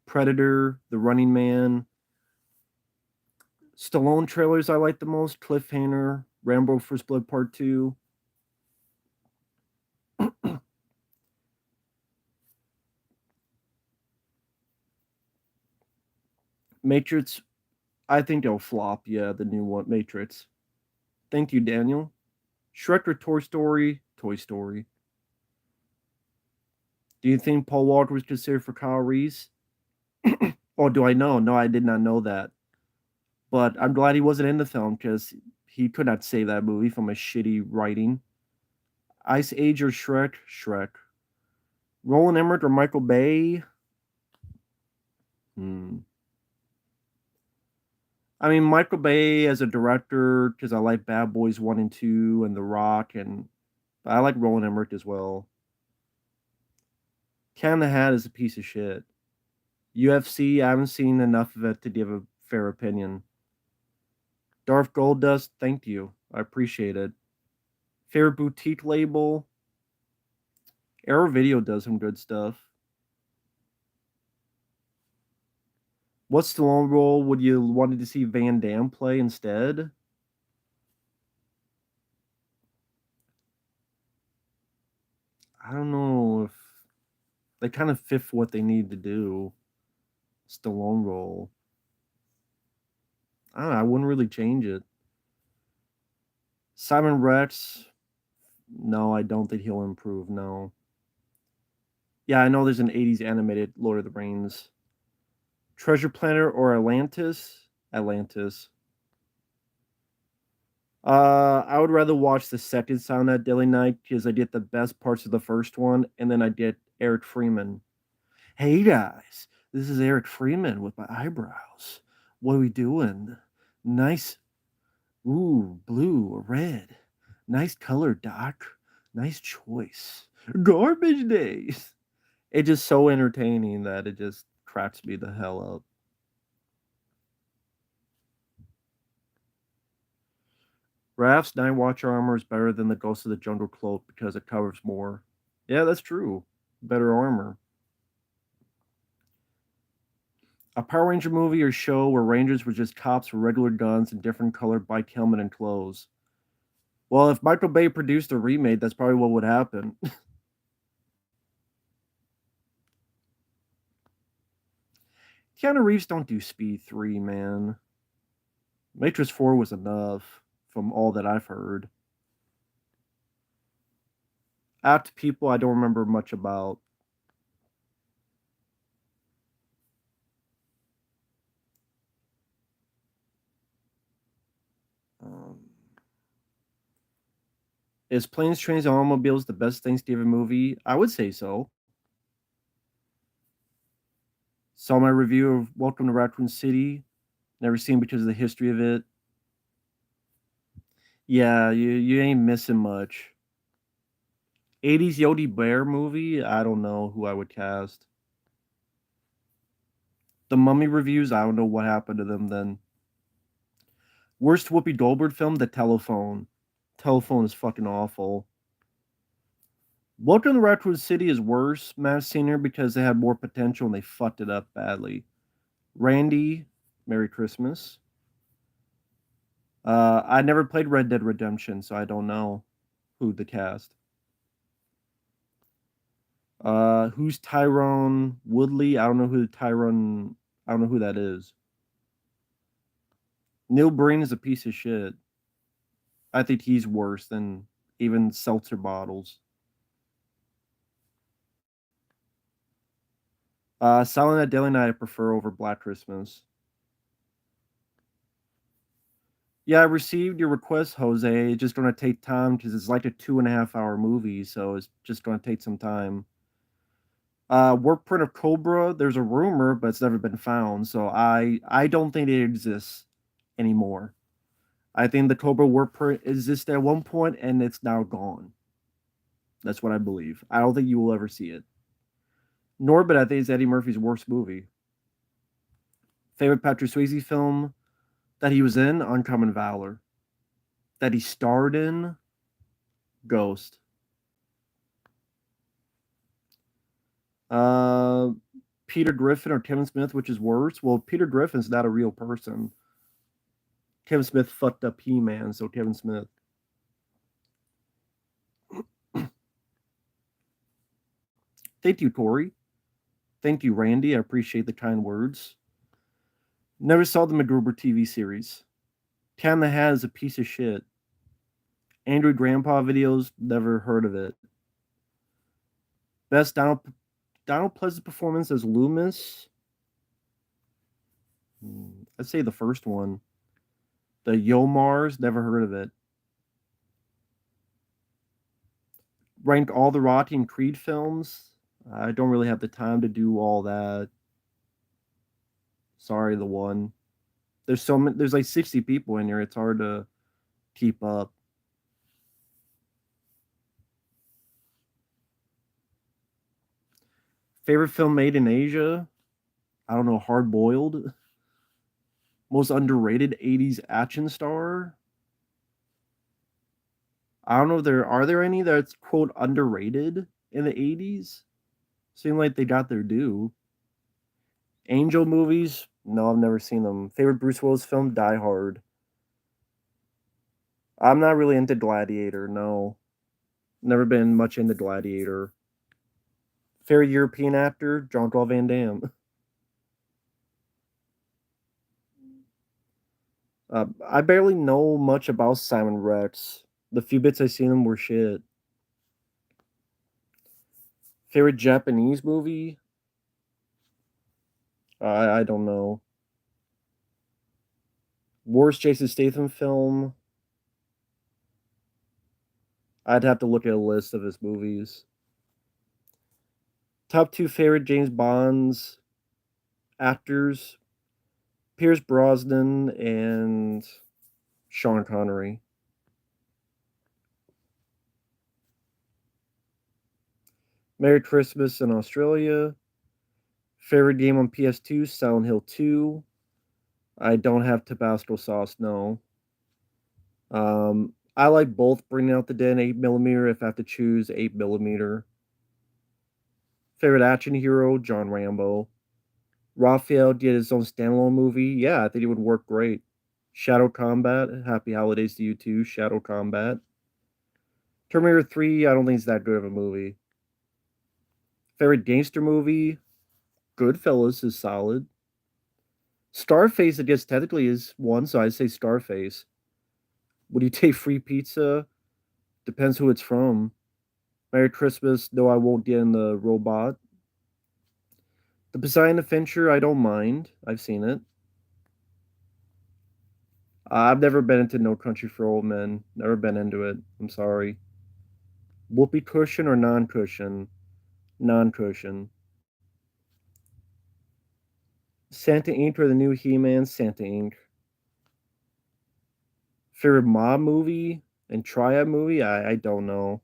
S1: Predator, The Running Man. Stallone trailers I like the most. Cliffhanger, Rambo First Blood Part 2. Matrix, I think it'll flop. Yeah, the new one, Matrix. Thank you, Daniel. Shrek or Toy Story? Toy Story. Do you think Paul Walker was considered for Kyle Reese? Oh, do I know? No, I did not know that. But I'm glad he wasn't in the film because he could not save that movie from a shitty writing. Ice Age or Shrek? Shrek. Roland Emmerich or Michael Bay? Hmm. I mean, Michael Bay as a director because I like Bad Boys 1 and 2 and The Rock, and I like Roland Emmerich as well. Cat in the Hat is a piece of shit. UFC, I haven't seen enough of it to give a fair opinion. Darth Goldust, thank you. I appreciate it. Favorite boutique label? Arrow Video does some good stuff. What Stallone role would you wanted to see Van Damme play instead? I don't know if they kind of fit for what they need to do. Stallone role. I don't know, I wouldn't really change it. Simon Rex, no, I don't think he'll improve. No. Yeah, I know there's an 80s animated Lord of the Rings. Treasure Planet or Atlantis? Atlantis. I would rather watch the second Sound at Daily Night because I get the best parts of the first one, and then I get Eric Freeman. Hey guys, this is Eric Freeman with my eyebrows. What are we doing? Nice, ooh, blue or red. Nice color, Doc. Nice choice. Garbage days. It's just so entertaining that it just cracks me the hell up. Raph's Night Watch armor is better than the Ghost of the Jungle cloak because it covers more. Yeah, that's true. Better armor. A Power Ranger movie or show where Rangers were just cops with regular guns and different colored bike helmet and clothes. Well, if Michael Bay produced a remake, that's probably what would happen. Keanu Reeves don't do Speed 3, man. Matrix 4 was enough from all that I've heard. Apt people I don't remember much about. Is Planes, Trains, and Automobiles the best Thanksgiving movie? I would say so. Saw my review of Welcome to Raccoon City. Never seen because of the history of it. Yeah, you ain't missing much. 80s Yogi Bear movie? I don't know who I would cast. The Mummy reviews, I don't know what happened to them then. Worst Whoopi Goldberg film? The Telephone. Telephone is fucking awful. Welcome to Raccoon City is worse, Matt Senior, because they had more potential and they fucked it up badly. Randy, Merry Christmas. I never played Red Dead Redemption, so I don't know who the cast. Who's Tyrone Woodley? I don't know who Tyrone. I don't know who that is. Neil Breen is a piece of shit. I think he's worse than even seltzer bottles. Silent Night, Deadly Night I prefer over Black Christmas. Yeah, I received your request, Jose. It's just going to take time because it's like a 2.5 hour movie, so it's just going to take some time. Work print of Cobra. There's a rumor, but it's never been found, so I don't think it exists anymore. I think the Cobra work print existed at one point and it's now gone. That's what I believe. I don't think you will ever see it. Norbit, I think, is Eddie Murphy's worst movie. Favorite Patrick Swayze film that he was in? Uncommon Valor. That he starred in? Ghost. Uh, Peter Griffin or Kevin Smith, which is worse? Well, Peter Griffin's not a real person. Kevin Smith fucked up He-Man, so Kevin Smith. Thank you, Corey. Thank you, Randy. I appreciate the kind words. Never saw the MacGruber TV series. Cat in the Hat is a piece of shit. Android Grandpa videos, never heard of it. Best Donald Pleasant performance as Loomis. I'd say the first one. The Yomars, never heard of it. Ranked all the Rocky and Creed films. I don't really have the time to do all that. Sorry, the one. There's so many. There's like 60 people in here. It's hard to keep up. Favorite film made in Asia? I don't know. Hard Boiled. Most underrated 80s action star? I don't know if there are there any that's quote underrated in the 80s? Seem like they got their due. Angel movies? No, I've never seen them. Favorite Bruce Willis film? Die Hard. I'm not really into Gladiator, no. Never been much into Gladiator. Favorite European actor? Jean-Claude Van Damme. I barely know much about Simon Rex. The few bits I seen him were shit. Favorite Japanese movie? I don't know. Worst Jason Statham film? I'd have to look at a list of his movies. Top two favorite James Bond's actors? Pierce Brosnan and Sean Connery. Merry Christmas in Australia. Favorite game on PS2? Silent Hill 2. I don't have Tabasco sauce, no. I like both Bringing Out the Dead and 8mm if I have to choose 8mm. Favorite action hero? John Rambo. Raphael did his own standalone movie. Yeah, I think it would work great. Shadow Combat. Happy holidays to you too, Shadow Combat. Terminator 3, I don't think it's that good of a movie. Favorite gangster movie? Goodfellas is solid. Starface, I guess, technically is one, so I'd say Starface. Would you take free pizza? Depends who it's from. Merry Christmas, no, I won't get in the robot. The Poseidon Adventure, I don't mind. I've seen it. I've never been into No Country for Old Men. Never been into it. I'm sorry. Whoopee cushion or non cushion? Non cushion. Santa Inc. or the new He Man? Santa Inc. Favorite mob movie and triad movie? I don't know.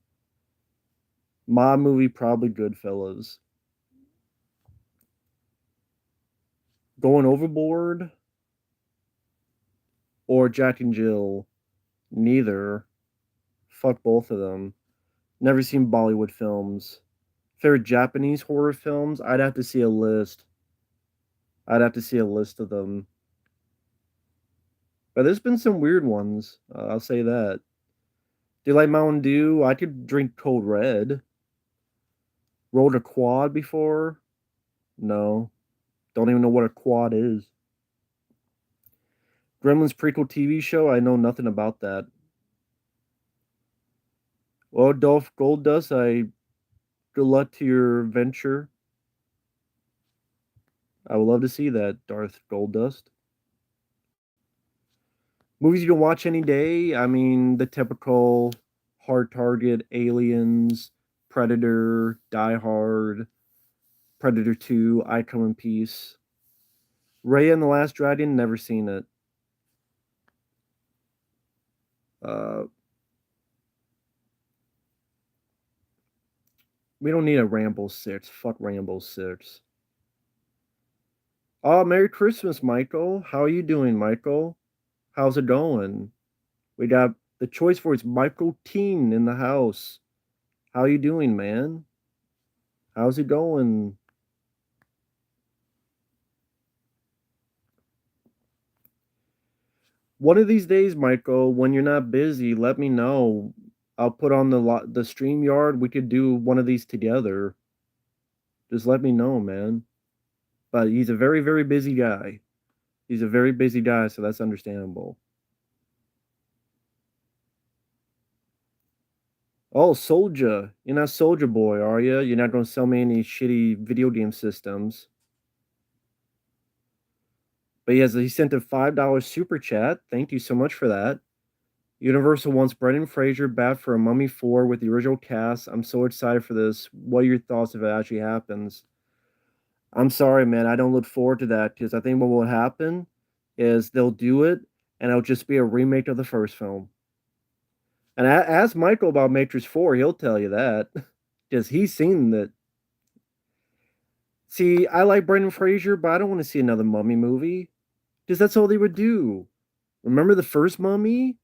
S1: Mob movie, probably Goodfellas. Going Overboard or Jack and Jill? Neither. Fuck both of them. Never seen Bollywood films. Favorite Japanese horror films? I'd have to see a list. I'd have to see a list of them. But there's been some weird ones. I'll say that. Do you like Mountain Dew? I could drink Cold Red. Rode a quad before? No. Don't even know what a quad is. Gremlins prequel TV show? I know nothing about that. Well, Dolph Goldust, good luck to your venture. I would love to see that, Darth Goldust. Movies you can watch any day? I mean, the typical Hard Target, Aliens, Predator, Die Hard, Predator 2, I Come in Peace. Raya and the Last Dragon, never seen it. Uh, we don't need a Rambo 6. Fuck Rambo 6. Oh, Merry Christmas, Michael. How are you doing, Michael? How's it going? We got the choice for it's Michael Teen in the house. How you doing, man? How's it going? One of these days, Michael, when you're not busy, let me know. I'll put on the stream yard. We could do one of these together. Just let me know, man. But he's a very, very busy guy. He's a very busy guy, so that's understandable. Oh, Soldier. You're not Soldier Boy, are you? You're not going to sell me any shitty video game systems. But he sent a $5 super chat. Thank you so much for that. Universal wants Brendan Fraser back for a Mummy 4 with the original cast. I'm so excited for this. What are your thoughts if it actually happens? I'm sorry, man. I don't look forward to that because I think what will happen is they'll do it and it'll just be a remake of the first film. And ask Michael about Matrix 4. He'll tell you that because he's seen that. See, I like Brendan Fraser, but I don't want to see another Mummy movie because that's all they would do. Remember the first Mummy?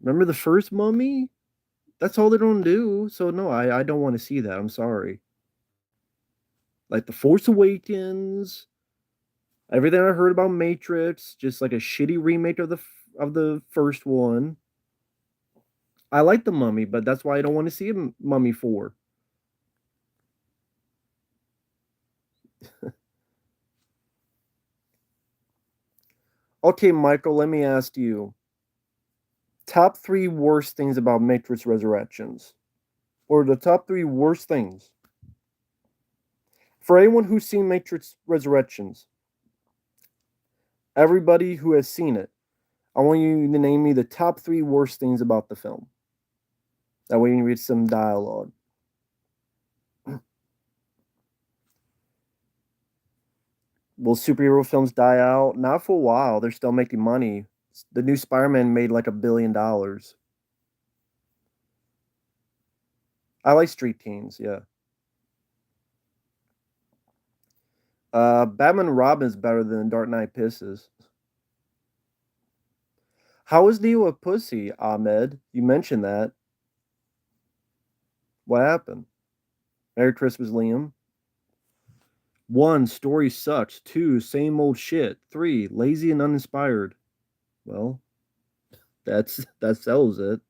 S1: Remember the first Mummy? That's all they're gonna do. So no, I don't want to see that. I'm sorry. Like the Force Awakens, everything I heard about Matrix, just like a shitty remake of the first one. I like the Mummy, but that's why I don't want to see a Mummy 4. Okay, Michael, let me ask you. Top 3 worst things about Matrix Resurrections. Or the top 3 worst things. For anyone who's seen Matrix Resurrections, everybody who has seen it, I want you to name me the top 3 worst things about the film. That way you can read some dialogue. Will superhero films die out? Not for a while. They're still making money. The new Spider-Man made like $1 billion. I like Street Teens, yeah. Batman and Robin is better than Dark Knight Pisses. How is Neo a pussy, Ahmed? You mentioned that. What happened? Merry Christmas, Liam. 1, story sucks. 2, same old shit. 3, lazy and uninspired. Well, that sells it.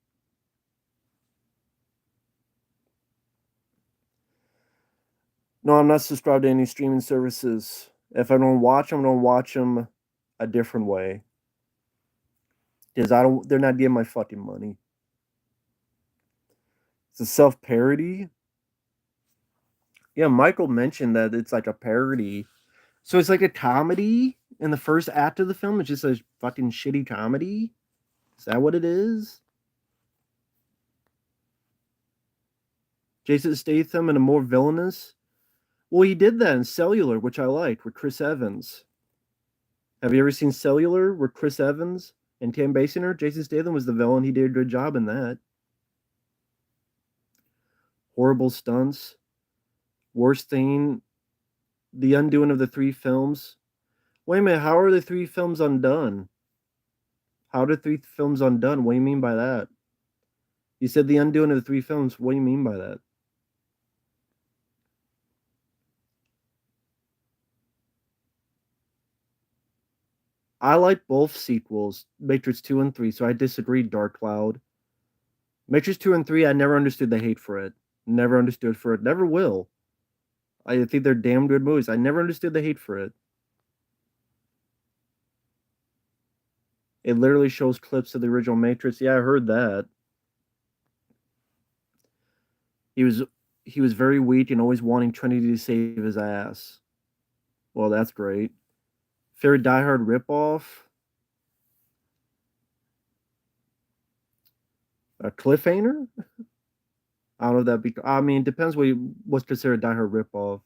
S1: No, I'm not subscribed to any streaming services. If I don't watch them, I don't watch them a different way. Because they're not getting my fucking money. It's a self parody. Yeah, Michael mentioned that it's like a parody. So it's like a comedy in the first act of the film. It's just a fucking shitty comedy. Is that what it is? Jason Statham and a more villainous. Well, he did that in Cellular, which I liked, with Chris Evans. Have you ever seen Cellular with Chris Evans and Tam Basinger? Jason Statham was the villain. He did a good job in that. Horrible stunts. Worst thing, the undoing of the three films. Wait a minute, how are the three films undone? How are the three films undone? What do you mean by that? You said the undoing of the three films. What do you mean by that? I like both sequels, Matrix 2 and 3, so I disagree, Dark Cloud. Matrix 2 and 3, I never understood the hate for it. Never understood for it. Never will. I think they're damn good movies. I never understood the hate for it. It literally shows clips of the original Matrix. Yeah, I heard that. He was he was very weak and always wanting Trinity to save his ass. Well, that's great. Favorite Die Hard ripoff? A cliffhanger? I don't know if that'd be. I mean, it depends what's considered Die Hard ripoff.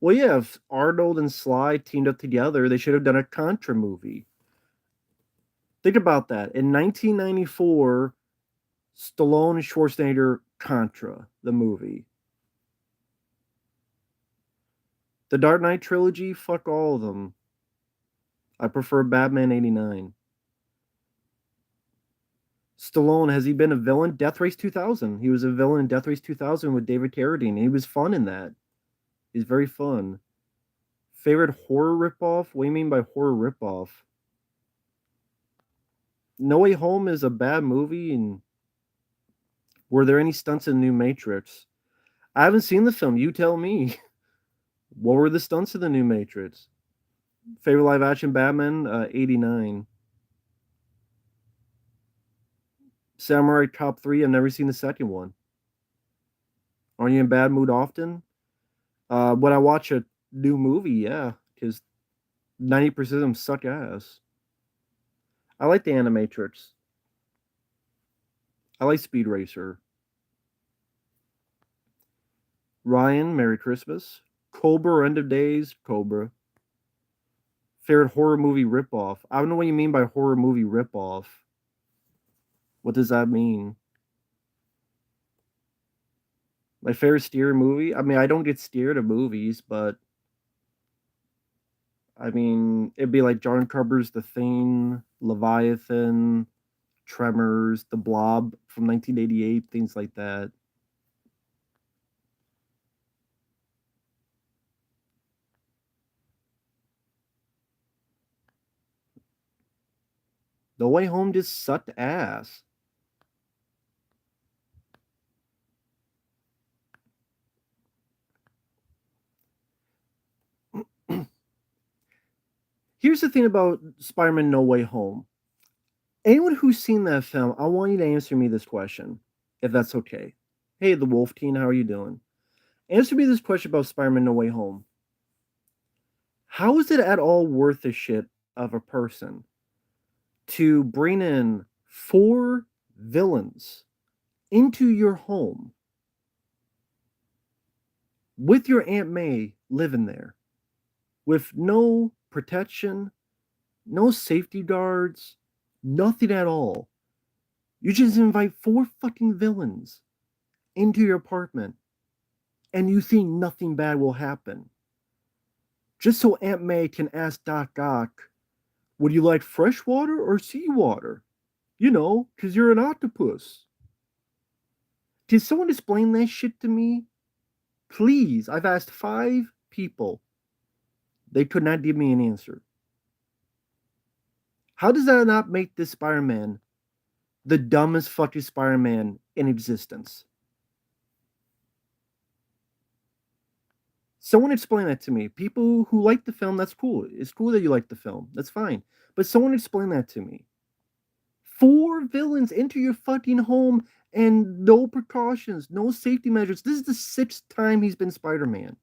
S1: Well, yeah, if Arnold and Sly teamed up together, they should have done a Contra movie. Think about that. In 1994, Stallone and Schwarzenegger Contra, the movie. The Dark Knight trilogy, fuck all of them. I prefer Batman 89. Stallone, has he been a villain? Death Race 2000. He was a villain in Death Race 2000 with David Carradine. He was fun in that. He's very fun. Favorite horror ripoff? What do you mean by horror ripoff? No Way Home is a bad movie, and were there any stunts in New Matrix? I haven't seen the film. You tell me. What were the stunts of the New Matrix? Favorite live action Batman? 89. Samurai Top 3. I've never seen the second one. Are you in bad mood often? When I watch a new movie, yeah, because 90% of them suck ass. I like the Animatrix. I like Speed Racer. Ryan, Merry Christmas. Cobra, End of Days, Cobra. Favorite horror movie ripoff? I don't know what you mean by horror movie ripoff. What does that mean? My favorite scary movie? I mean, I don't get scared of movies, but I mean, it'd be like John Carpenter's The Thing, Leviathan, Tremors, The Blob from 1988, things like that. The Way Home just sucked ass. Here's the thing about Spider-Man No Way Home. Anyone who's seen that film, I want you to answer me this question, if that's okay. Hey, the Wolf Teen, how are you doing? Answer me this question about Spider-Man No Way Home. How is it at all worth the shit of a person to bring in four villains into your home with your Aunt May living there with no protection, no safety guards, nothing at all? You just invite four fucking villains into your apartment and you think nothing bad will happen. Just so Aunt May can ask Doc Ock, would you like fresh water or seawater? You know, because you're an octopus. Can someone explain that shit to me? Please, I've asked 5 people. They could not give me an answer. How does that not make this Spider-Man the dumbest fucking Spider-Man in existence? Someone explain that to me. People who like the film, that's cool. It's cool that you like the film. That's fine. But someone explain that to me. 4 villains into your fucking home and no precautions, no safety measures. This is the 6th time he's been Spider-Man.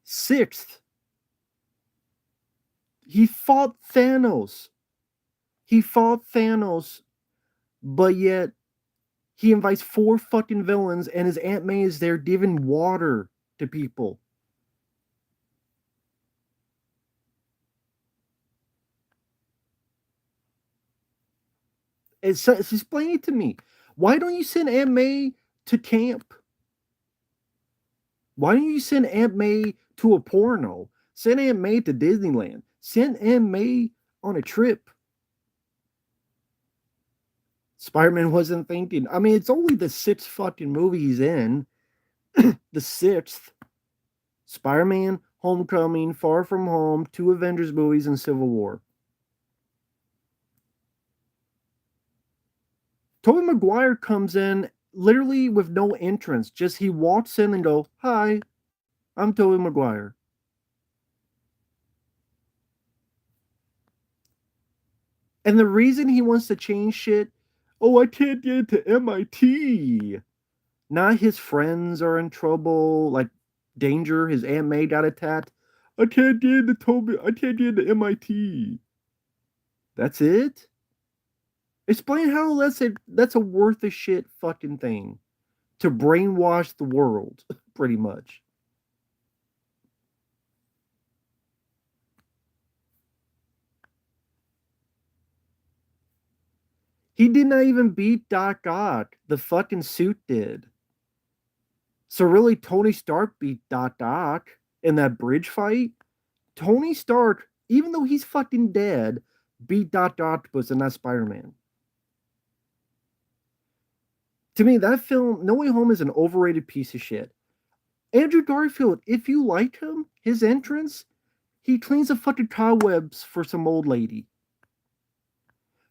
S1: 6th. He fought Thanos. He fought Thanos but yet he invites four fucking villains, and his Aunt May is there giving water to people. It's explain it to me. Why don't you send Aunt May to camp? Why don't you send Aunt May to a porno? Send Aunt May to Disneyland. Send Aunt May on a trip. Spider-Man wasn't thinking. I mean, it's only the sixth fucking movie he's in. The sixth. Spider-Man, Homecoming, Far From Home, two Avengers movies, and Civil War. Tobey Maguire comes in literally with no entrance. Just he walks in and go, "Hi, I'm Tobey Maguire." And the reason he wants to change shit, oh, I can't get into MIT. Not his friends are in trouble, like danger. His Aunt May got attacked. I can't get into Toby. I can't get into MIT. That's it. Explain how that's a worth a shit fucking thing to brainwash the world, pretty much. He did not even beat Doc Ock. The fucking suit did. So really, Tony Stark beat Doc Ock in that bridge fight. Tony Stark, even though he's fucking dead, beat Dr. Octopus and not Spider-Man. To me, that film, No Way Home, is an overrated piece of shit. Andrew Garfield, if you like him, his entrance, he cleans the fucking cobwebs for some old lady.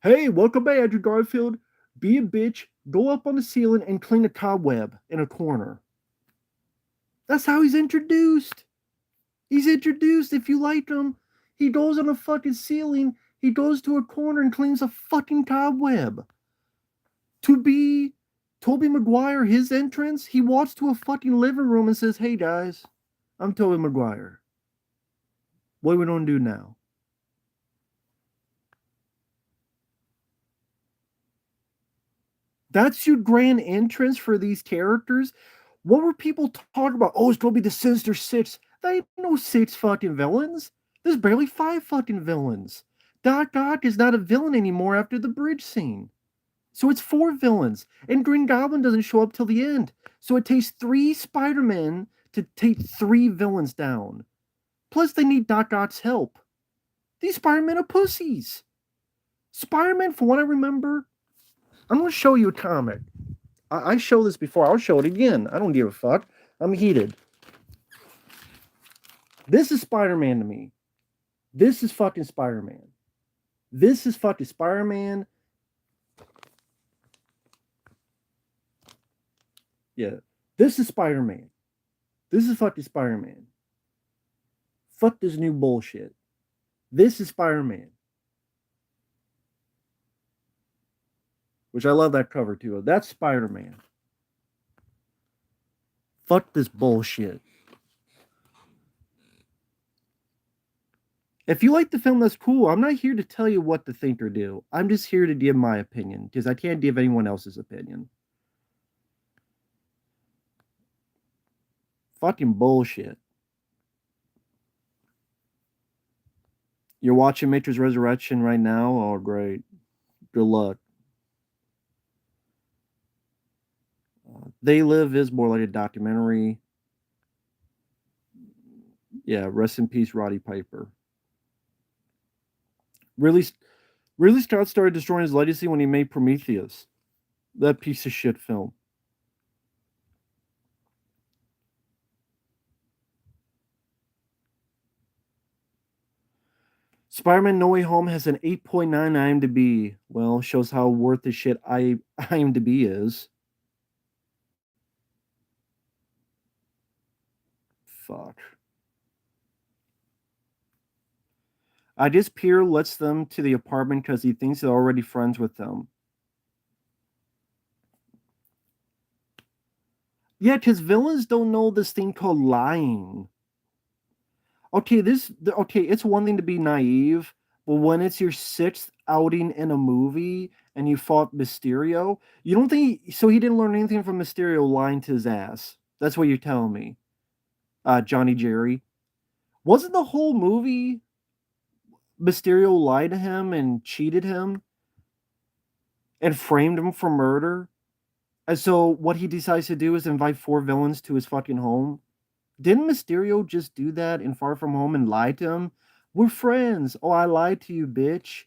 S1: Hey, welcome back, Andrew Garfield. Be a bitch, go up on the ceiling and clean a cobweb in a corner. That's how he's introduced. He's introduced, if you like him. He goes on a fucking ceiling, he goes to a corner and cleans a fucking cobweb. To be Tobey Maguire, his entrance, he walks to a fucking living room and says, "Hey guys, I'm Tobey Maguire. What are we gonna do now?" That's your grand entrance for these characters. What were people talking about? Oh, it's gonna be the Sinister Six. There ain't no six fucking villains. There's barely five fucking villains. Doc Ock is not a villain anymore after the bridge scene. So it's four villains. And Green Goblin doesn't show up till the end. So it takes three Spider-Men to take three villains down. Plus, they need Doc Ock's help. These Spider-Men are pussies. Spider-Man, from what I remember, I'm going to show you a comic. I showed this before. I'll show it again. I don't give a fuck. I'm heated. This is Spider-Man to me. This is fucking Spider-Man. This is fucking Spider-Man. Yeah. This is Spider-Man. This is fucking Spider-Man. Fuck this new bullshit. This is Spider-Man. Which I love that cover too. That's Spider-Man. Fuck this bullshit. If you like the film, that's cool. I'm not here to tell you what to think or do. I'm just here to give my opinion because I can't give anyone else's opinion. Fucking bullshit. You're watching Matrix Resurrection right now? Oh, great. Good luck. They Live is more like a documentary. Yeah, rest in peace, Roddy Piper. Really, really, Scott started destroying his legacy when he made Prometheus. That piece of shit film. Spider-Man No Way Home has an 8.9 IMDb. Well, shows how worth the shit IMDb is. Fuck. I guess Pierre lets them to the apartment because he thinks they're already friends with them. Yeah, because villains don't know this thing called lying. Okay, it's one thing to be naive, but when it's your sixth outing in a movie and you fought Mysterio, you don't think so he didn't learn anything from Mysterio lying to his ass. That's what you're telling me. Johnny Jerry. Wasn't the whole movie Mysterio lied to him and cheated him and framed him for murder? And so what he decides to do is invite four villains to his fucking home. Didn't Mysterio just do that in Far From Home and lie to him? We're friends. Oh, I lied to you, bitch.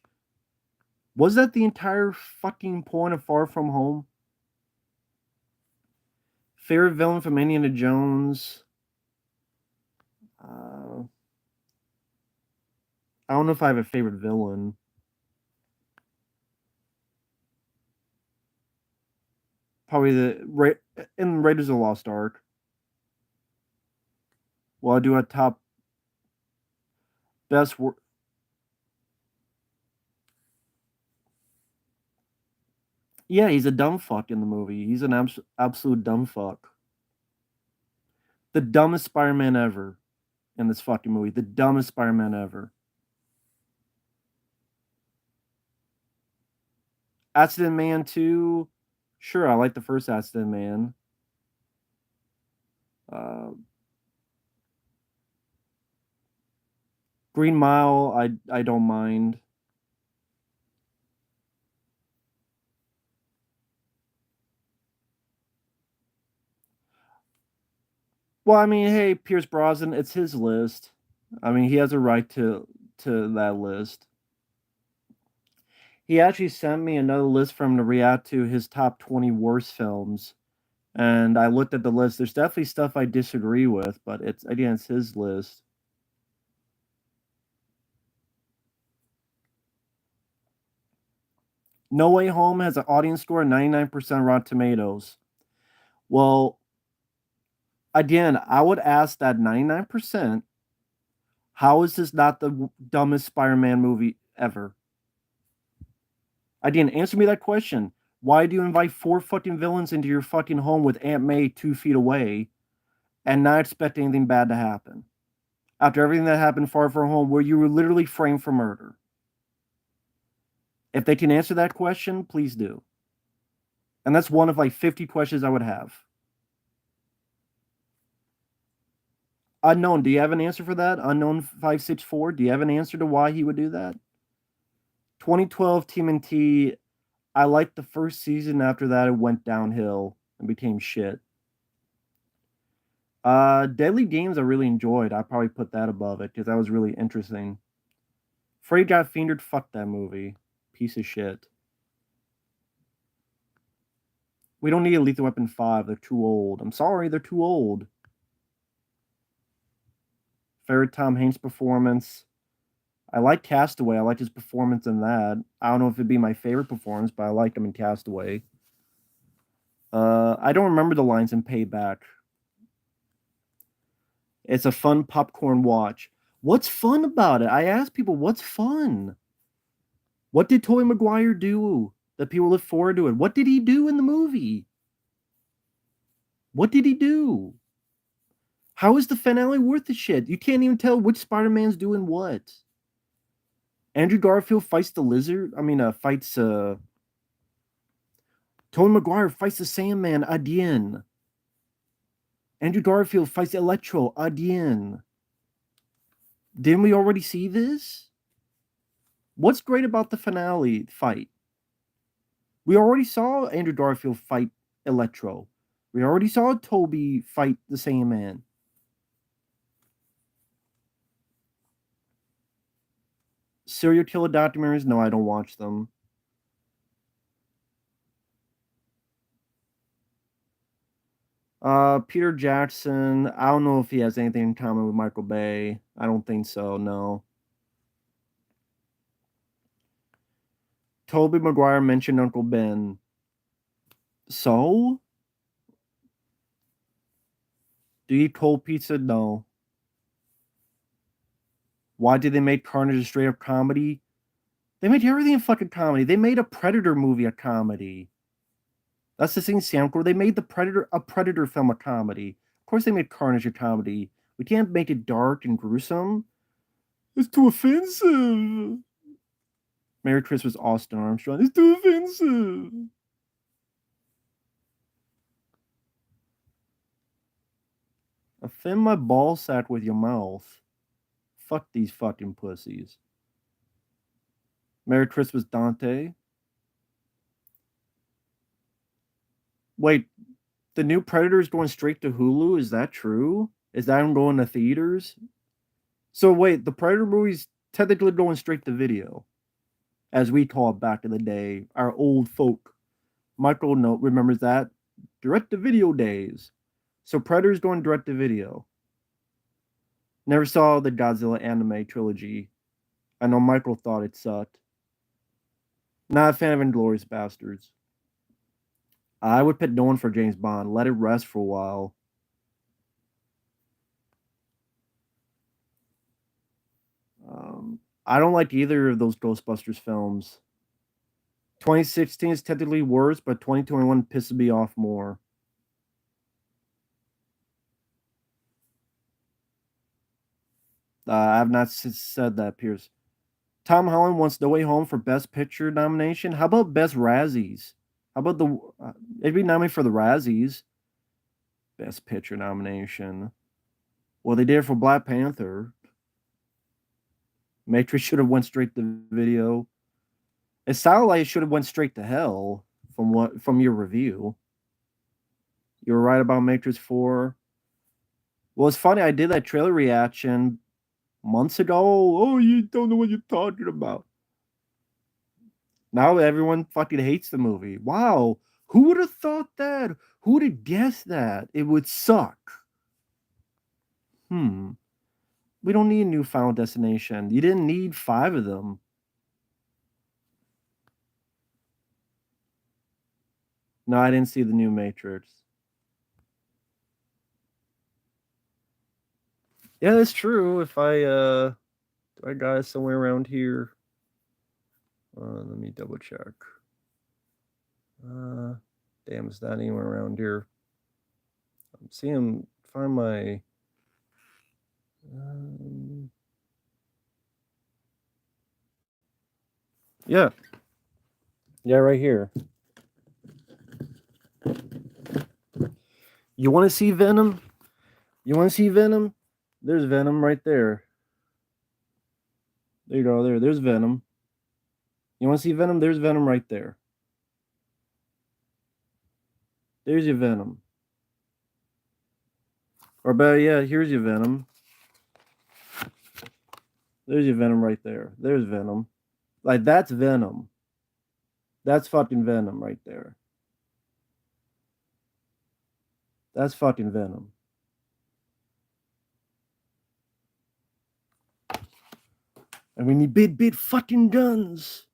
S1: Was that the entire fucking point of Far From Home? Favorite villain from Indiana Jones? Uh, I don't know if I have a favorite villain. Probably in Raiders of the Lost Ark. Well, I do a top best. Yeah, he's a dumb fuck in the movie. He's an absolute dumb fuck. The dumbest Spider-Man ever in this fucking movie. The dumbest Spider-Man ever. Accident Man 2. Sure, I like the first Accident Man. Uh, Green Mile, I don't mind. Well, I mean, hey, Pierce Brosnan, it's his list. I mean, he has a right to that list. He actually sent me another list from him to react to his top 20 worst films. And I looked at the list. There's definitely stuff I disagree with, but it's again, it's his list. No Way Home has an audience score of 99% Rotten Tomatoes. Well, again, I would ask that 99%, how is this not the dumbest Spider-Man movie ever? Again, answer me that question. Why do you invite four fucking villains into your fucking home with Aunt May 2 feet away and not expect anything bad to happen? After everything that happened Far From Home, where you were literally framed for murder. If they can answer that question, please do. And that's one of like 50 questions I would have. Unknown, do you have an answer for that? Unknown 564, do you have an answer to why he would do that? 2012 TMNT, I liked the first season. After that, it went downhill and became shit. Deadly Games, I really enjoyed. I probably put that above it because that was really interesting. Freddy Got Fingered, fuck that movie. Piece of shit. We don't need a Lethal Weapon 5. They're too old. I'm sorry, they're too old. Favorite Tom Hanks performance. I like Castaway. I like his performance in that. I don't know if it'd be my favorite performance, but I like him in Castaway. I don't remember the lines in Payback. It's a fun popcorn watch. What's fun about it? I ask people, what's fun? What did Tobey Maguire do that people look forward to it? What did he do in the movie? What did he do? How is the finale worth the shit? You can't even tell which Spider-Man's doing what. Andrew Garfield fights the lizard. Fights Tobey Maguire fights the Sandman again. Andrew Garfield fights Electro again. Didn't we already see this? What's great about the finale fight? We already saw Andrew Garfield fight Electro. We already saw Toby fight the Sandman. Serial killer documentaries? No, I don't watch them. Peter Jackson. I don't know if he has anything in common with Michael Bay. I don't think so. No. Tobey Maguire mentioned Uncle Ben. So? Do you eat cold pizza? No. Why did they make Carnage a straight up comedy? They made everything a fucking comedy. They made a Predator movie a comedy. That's the thing, Samcore. They made a Predator film a comedy. Of course, they made Carnage a comedy. We can't make it dark and gruesome. It's too offensive. Merry Christmas, Austin Armstrong. It's too offensive. Offend my ball sack with your mouth. Fuck these fucking pussies. Merry Christmas, Dante. Wait, the new Predator is going straight to Hulu? Is that true? Is that going to theaters? So wait, the Predator movie's technically going straight to video, as we called back in the day, our old folk. Michael Note remembers that direct to video days. So Predator's going direct to video. Never saw the Godzilla anime trilogy. I know Michael thought it sucked. Not a fan of Inglourious Bastards. I would pick no one for James Bond. Let it rest for a while. I don't like either of those Ghostbusters films. 2016 is technically worse, but 2021 pisses me off more. I have not said that, Pierce. Tom Holland wants No Way Home for Best Picture nomination. How about Best Razzies? How about it'd be nominated for the Razzies. Best Picture nomination. Well, they did it for Black Panther. Matrix should have went straight to video. It sounded like it should have went straight to hell from your review. You were right about Matrix 4. Well, it's funny. I did that trailer reaction months ago. Oh, you don't know what you're talking about. Now everyone fucking hates the movie. Wow. Who would have thought that? Who would have guessed that? It would suck. We don't need a new Final Destination. You didn't need 5 of them. No, I didn't see the new Matrix. Yeah, that's true. If I got it somewhere around here. Let me double check. Damn, it's not anywhere around here. I'm seeing find my. Yeah. Yeah, right here. You want to see Venom? You want to see Venom? There's Venom right there. There you go. There's Venom. You want to see Venom? There's Venom right there. There's your Venom. Or better, yeah, here's your Venom. There's your Venom right there. There's Venom. Like, that's Venom. That's fucking Venom right there. That's fucking Venom. And we need big fucking guns.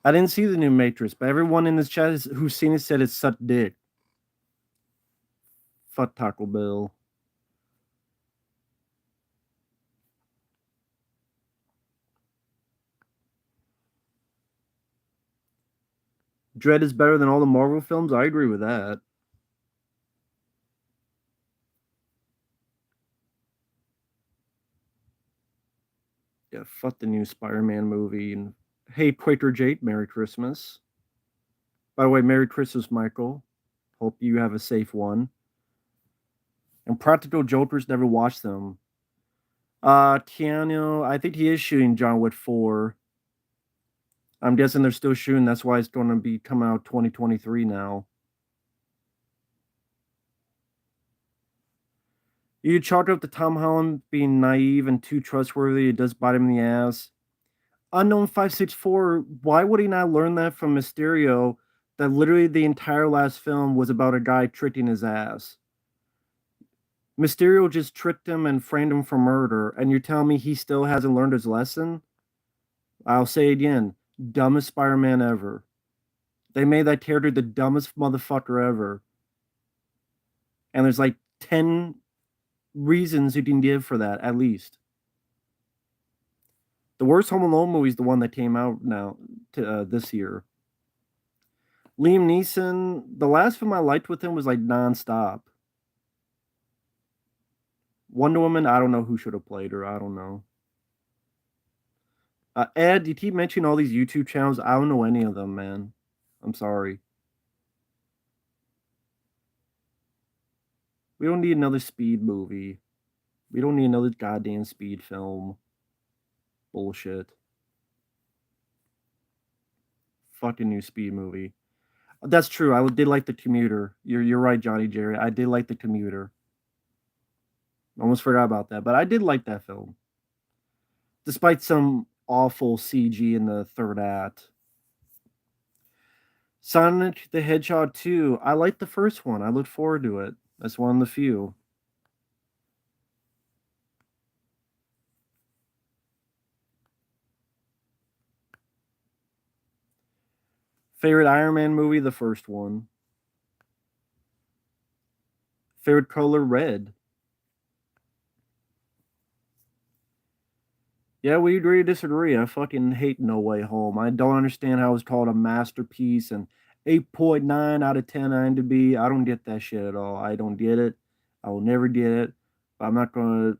S1: I didn't see the new Matrix, but everyone in this chat who's seen it said it sucked dick. Fuck Taco Bell. Dread is better than all the Marvel films? I agree with that. Yeah, fuck the new Spider-Man movie. And hey, Quaker Jake, Merry Christmas. By the way, Merry Christmas, Michael. Hope you have a safe one. And Practical Jokers, never watched them. Keanu, I think he is shooting John Wick 4. I'm guessing they're still shooting. That's why it's going to be come out 2023 now. You chalk up to Tom Holland being naive and too trustworthy. It does bite him in the ass. Unknown 564, why would he not learn that from Mysterio? That literally the entire last film was about a guy tricking his ass. Mysterio just tricked him and framed him for murder, and you're telling me he still hasn't learned his lesson? I'll say again, dumbest Spider-Man ever. They made that character the dumbest motherfucker ever. And there's like 10 reasons you can give for that, at least. The worst Home Alone movie is the one that came out now this year. Liam Neeson, the last film I liked with him was like nonstop. Wonder Woman, I don't know who should have played her. I don't know. Ed, you keep mentioning all these YouTube channels. I don't know any of them, man. I'm sorry. We don't need another Speed movie. We don't need another goddamn Speed film. Bullshit. Fucking new Speed movie. That's true. I did like The Commuter. You're right, Johnny Jerry. I did like The Commuter. Almost forgot about that, but I did like that film, despite some awful CG in the third act. Sonic the Hedgehog 2. I liked the first one. I look forward to it. That's one of the few. Favorite Iron Man movie? The first one. Favorite color? Red. Yeah, we agree to disagree. I fucking hate No Way Home. I don't understand how it's called a masterpiece and 8.9 out of 10 IMDb. I don't get that shit at all. I don't get it. I will never get it. I'm not going to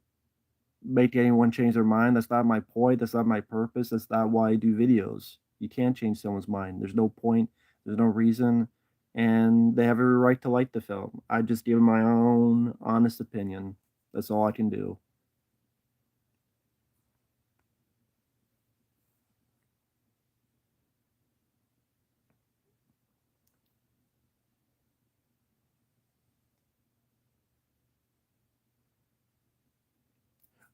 S1: make anyone change their mind. That's not my point. That's not my purpose. That's not why I do videos. You can't change someone's mind. There's no point. There's no reason. And they have every right to like the film. I just give my own honest opinion. That's all I can do.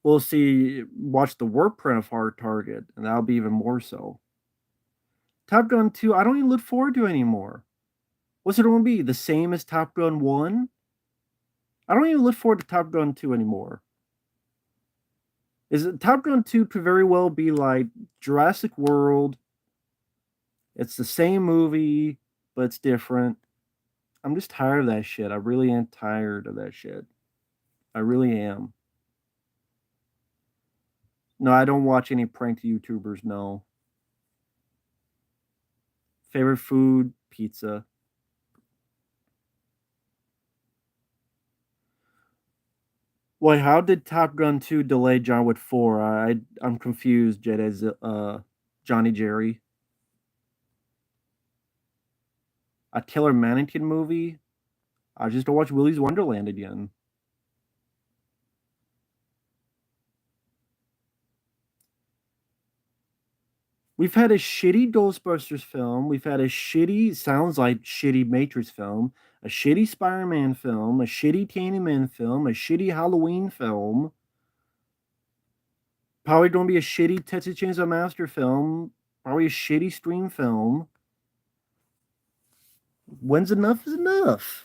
S1: We'll see. Watch the work print of Hard Target, and that'll be even more so. Top Gun 2, I don't even look forward to anymore. What's it going to be? The same as Top Gun 1? I don't even look forward to Top Gun 2 anymore. Is it Top Gun 2 could very well be like Jurassic World. It's the same movie, but it's different. I'm just tired of that shit. I really am tired of that shit. I really am. No, I don't watch any prank YouTubers, no. Favorite food? Pizza. Wait, how did Top Gun 2 delay John Wick 4? I'm confused, Jed's Johnny Jerry. A Killer Mannequin movie? I just watched Willy's Wonderland again. We've had a shitty Ghostbusters film. We've had a shitty, sounds like shitty Matrix film, a shitty Spider-Man film, a shitty Candyman film, a shitty Halloween film. Probably going to be a shitty Texas Chainsaw Massacre film. Probably a shitty Stream film. When's enough is enough?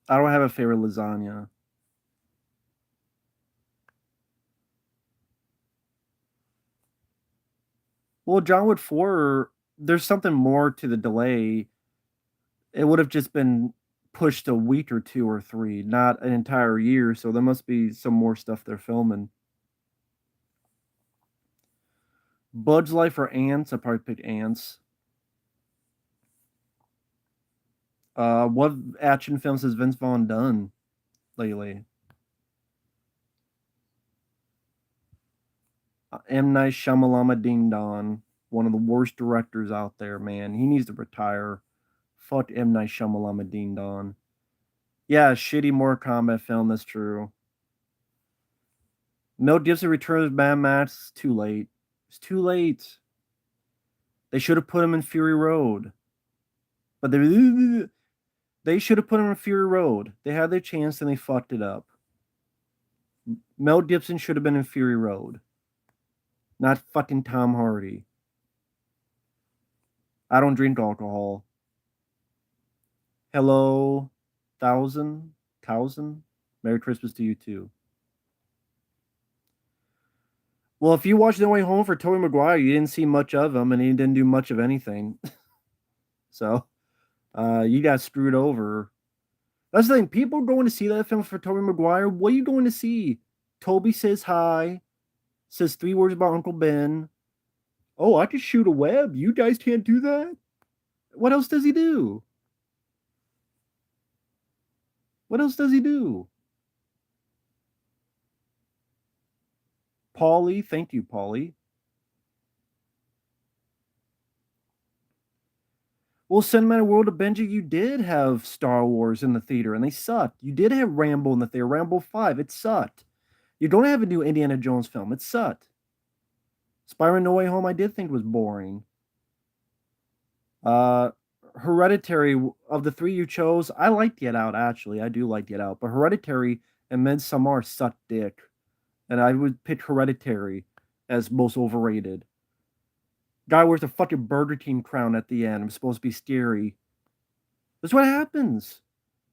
S1: I don't have a favorite lasagna. Well, John Wick 4, there's something more to the delay. It would have just been pushed a week or two or three, not an entire year. So there must be some more stuff they're filming. Bud's Life or Ants? I probably pick Ants. What action films has Vince Vaughn done lately? M. Night Shyamalan Ding Dong, one of the worst directors out there, man. He needs to retire. Fuck M. Night Shyamalan Ding Dong. Yeah, shitty Mortal Kombat film, that's true. Mel Gibson returns Mad Max, too late. It's too late. They should have put him in Fury Road. But they should have put him in Fury Road. They had their chance and they fucked it up. Mel Gibson should have been in Fury Road. Not fucking Tom Hardy. I don't drink alcohol. Hello, thousand. Merry Christmas to you too. Well, if you watched No Way Home for Tobey Maguire, you didn't see much of him, and he didn't do much of anything. So, you got screwed over. That's the thing. People going to see that film for Tobey Maguire. What are you going to see? Toby says hi, says 3 words about Uncle Ben. Oh, I could shoot a web. You guys can't do that. What else does he do? What else does he do? Paulie, thank you, Paulie. Well, Cinematic World of Benji, you did have Star Wars in the theater, and they sucked. You did have Rambo in the theater, Rambo 5, it sucked. You don't have a new Indiana Jones film, it sucked. Spider-Man No Way Home, I did think was boring. Uh, Hereditary, of the three you chose, I like Get Out, actually. I do like Get Out, but Hereditary and Midsommar suck dick. And I would pick Hereditary as most overrated. Guy wears a fucking Burger King crown at the end. I'm supposed to be scary. That's what happens.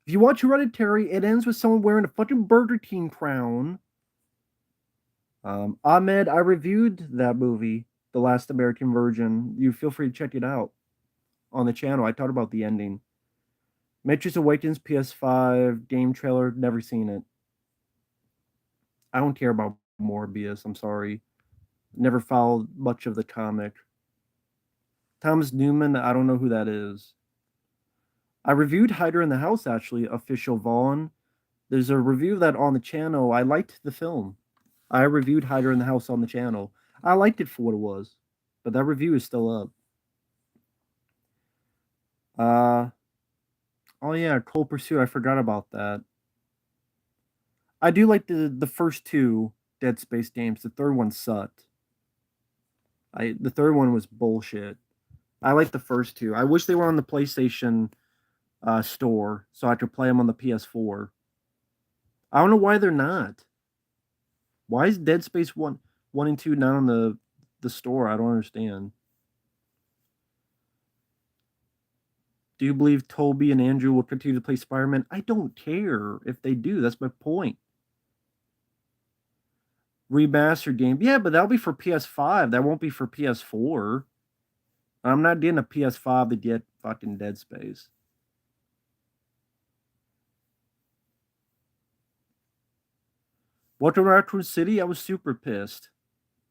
S1: If you watch Hereditary, it ends with someone wearing a fucking Burger King crown. Ahmed, I reviewed that movie, The Last American Virgin. You feel free to check it out on the channel. I talked about the ending. Matrix Awakens PS5 game trailer. Never seen it. I don't care about Morbius. I'm sorry. Never followed much of the comic. Thomas Newman. I don't know who that is. I reviewed Hider in the House, actually, official Vaughn. There's a review of that on the channel. I liked the film. I reviewed Hider in the House on the channel. I liked it for what it was, but that review is still up. Oh yeah, Cold Pursuit. I forgot about that. I do like the first two Dead Space games. The third one sucked. The third one was bullshit. I like the first two. I wish they were on the PlayStation store so I could play them on the PS4. I don't know why they're not. Why is Dead Space 1 and 2 not on the store? I don't understand. Do you believe Toby and Andrew will continue to play Spider-Man? I don't care if they do. That's my point. Remastered game. Yeah, but that'll be for PS5. That won't be for PS4. I'm not getting a PS5 to get fucking Dead Space. Welcome to Raccoon City. I was super pissed.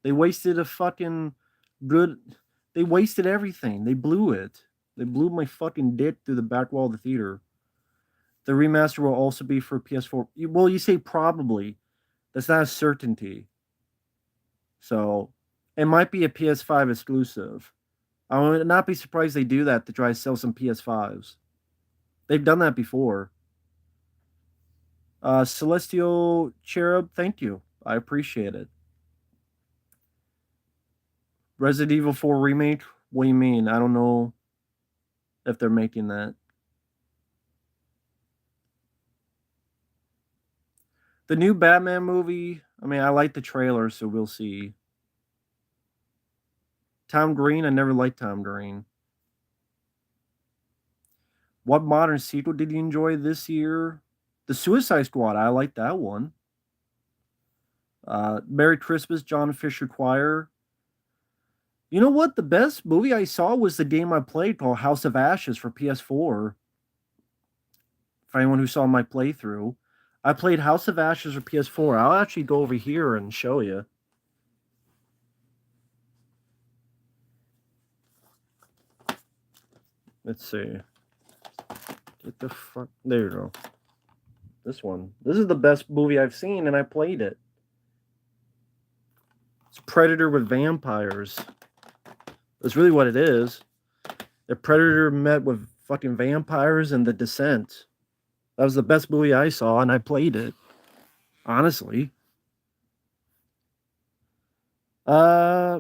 S1: They wasted a fucking good. They wasted everything. They blew it. They blew my fucking dick through the back wall of the theater. The remaster will also be for PS4. Well, you say probably. That's not a certainty. So it might be a PS5 exclusive. I would not be surprised they do that to try to sell some PS5s. They've done that before. Celestial Cherub, thank you. I appreciate it. Resident Evil 4 remake? What do you mean? I don't know if they're making that. The new Batman movie, I mean, I like the trailer, so we'll see. Tom Green, I never liked Tom Green. What modern sequel did you enjoy this year? The Suicide Squad, I like that one. Merry Christmas, John Fisher Choir. You know what? The best movie I saw was the game I played called House of Ashes for PS4. For anyone who saw my playthrough, I played House of Ashes for PS4. I'll actually go over here and show you. Let's see. Get the fuck. There you go. This one. This is the best movie I've seen, and I played it. It's Predator with vampires. That's really what it is. The Predator met with fucking vampires and The Descent. That was the best movie I saw, and I played it. Honestly. I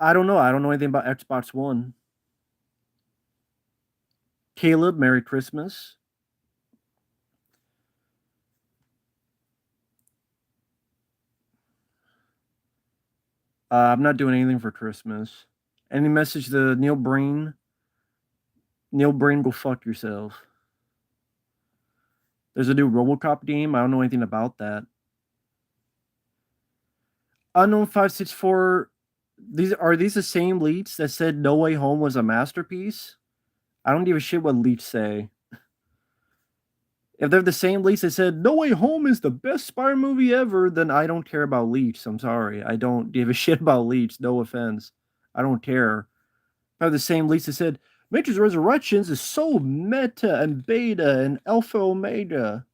S1: don't know. I don't know anything about Xbox One. Caleb, Merry Christmas. I'm not doing anything for Christmas. Any message to Neil Breen? Neil Breen, go fuck yourself. There's a new RoboCop game. I don't know anything about that. Unknown 564. Are these the same leaks that said No Way Home was a masterpiece? I don't give a shit what leaks say. If they're the same leaks that said No Way Home is the best Spider movie ever, then I don't care about leaks. I'm sorry. I don't give a shit about leaks. No offense. I don't care. If I have the same leaks that said Matrix Resurrections is so meta and beta and alpha omega.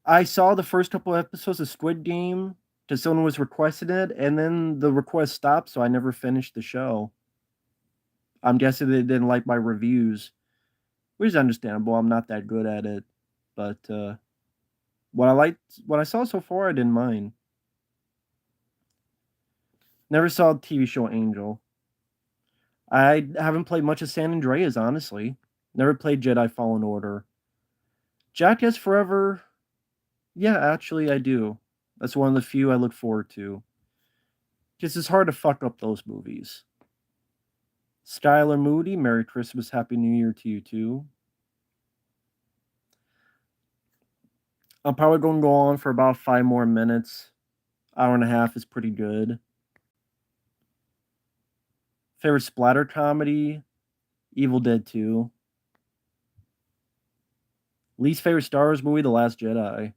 S1: I saw the first couple episodes of Squid Game because someone was requesting it, and then the request stopped, so I never finished the show. I'm guessing they didn't like my reviews, which is understandable. I'm not that good at it, but what I saw so far, I didn't mind. Never saw the TV show Angel. I haven't played much of San Andreas, honestly. Never played Jedi Fallen Order. Jackass Forever, yeah, actually, I do. That's one of the few I look forward to. Because it's hard to fuck up those movies. Skylar Moody, Merry Christmas, Happy New Year to you too. I'm probably going to go on for about 5 more minutes. Hour and a half is pretty good. Favorite splatter comedy? Evil Dead 2. Least favorite Star Wars movie? The Last Jedi.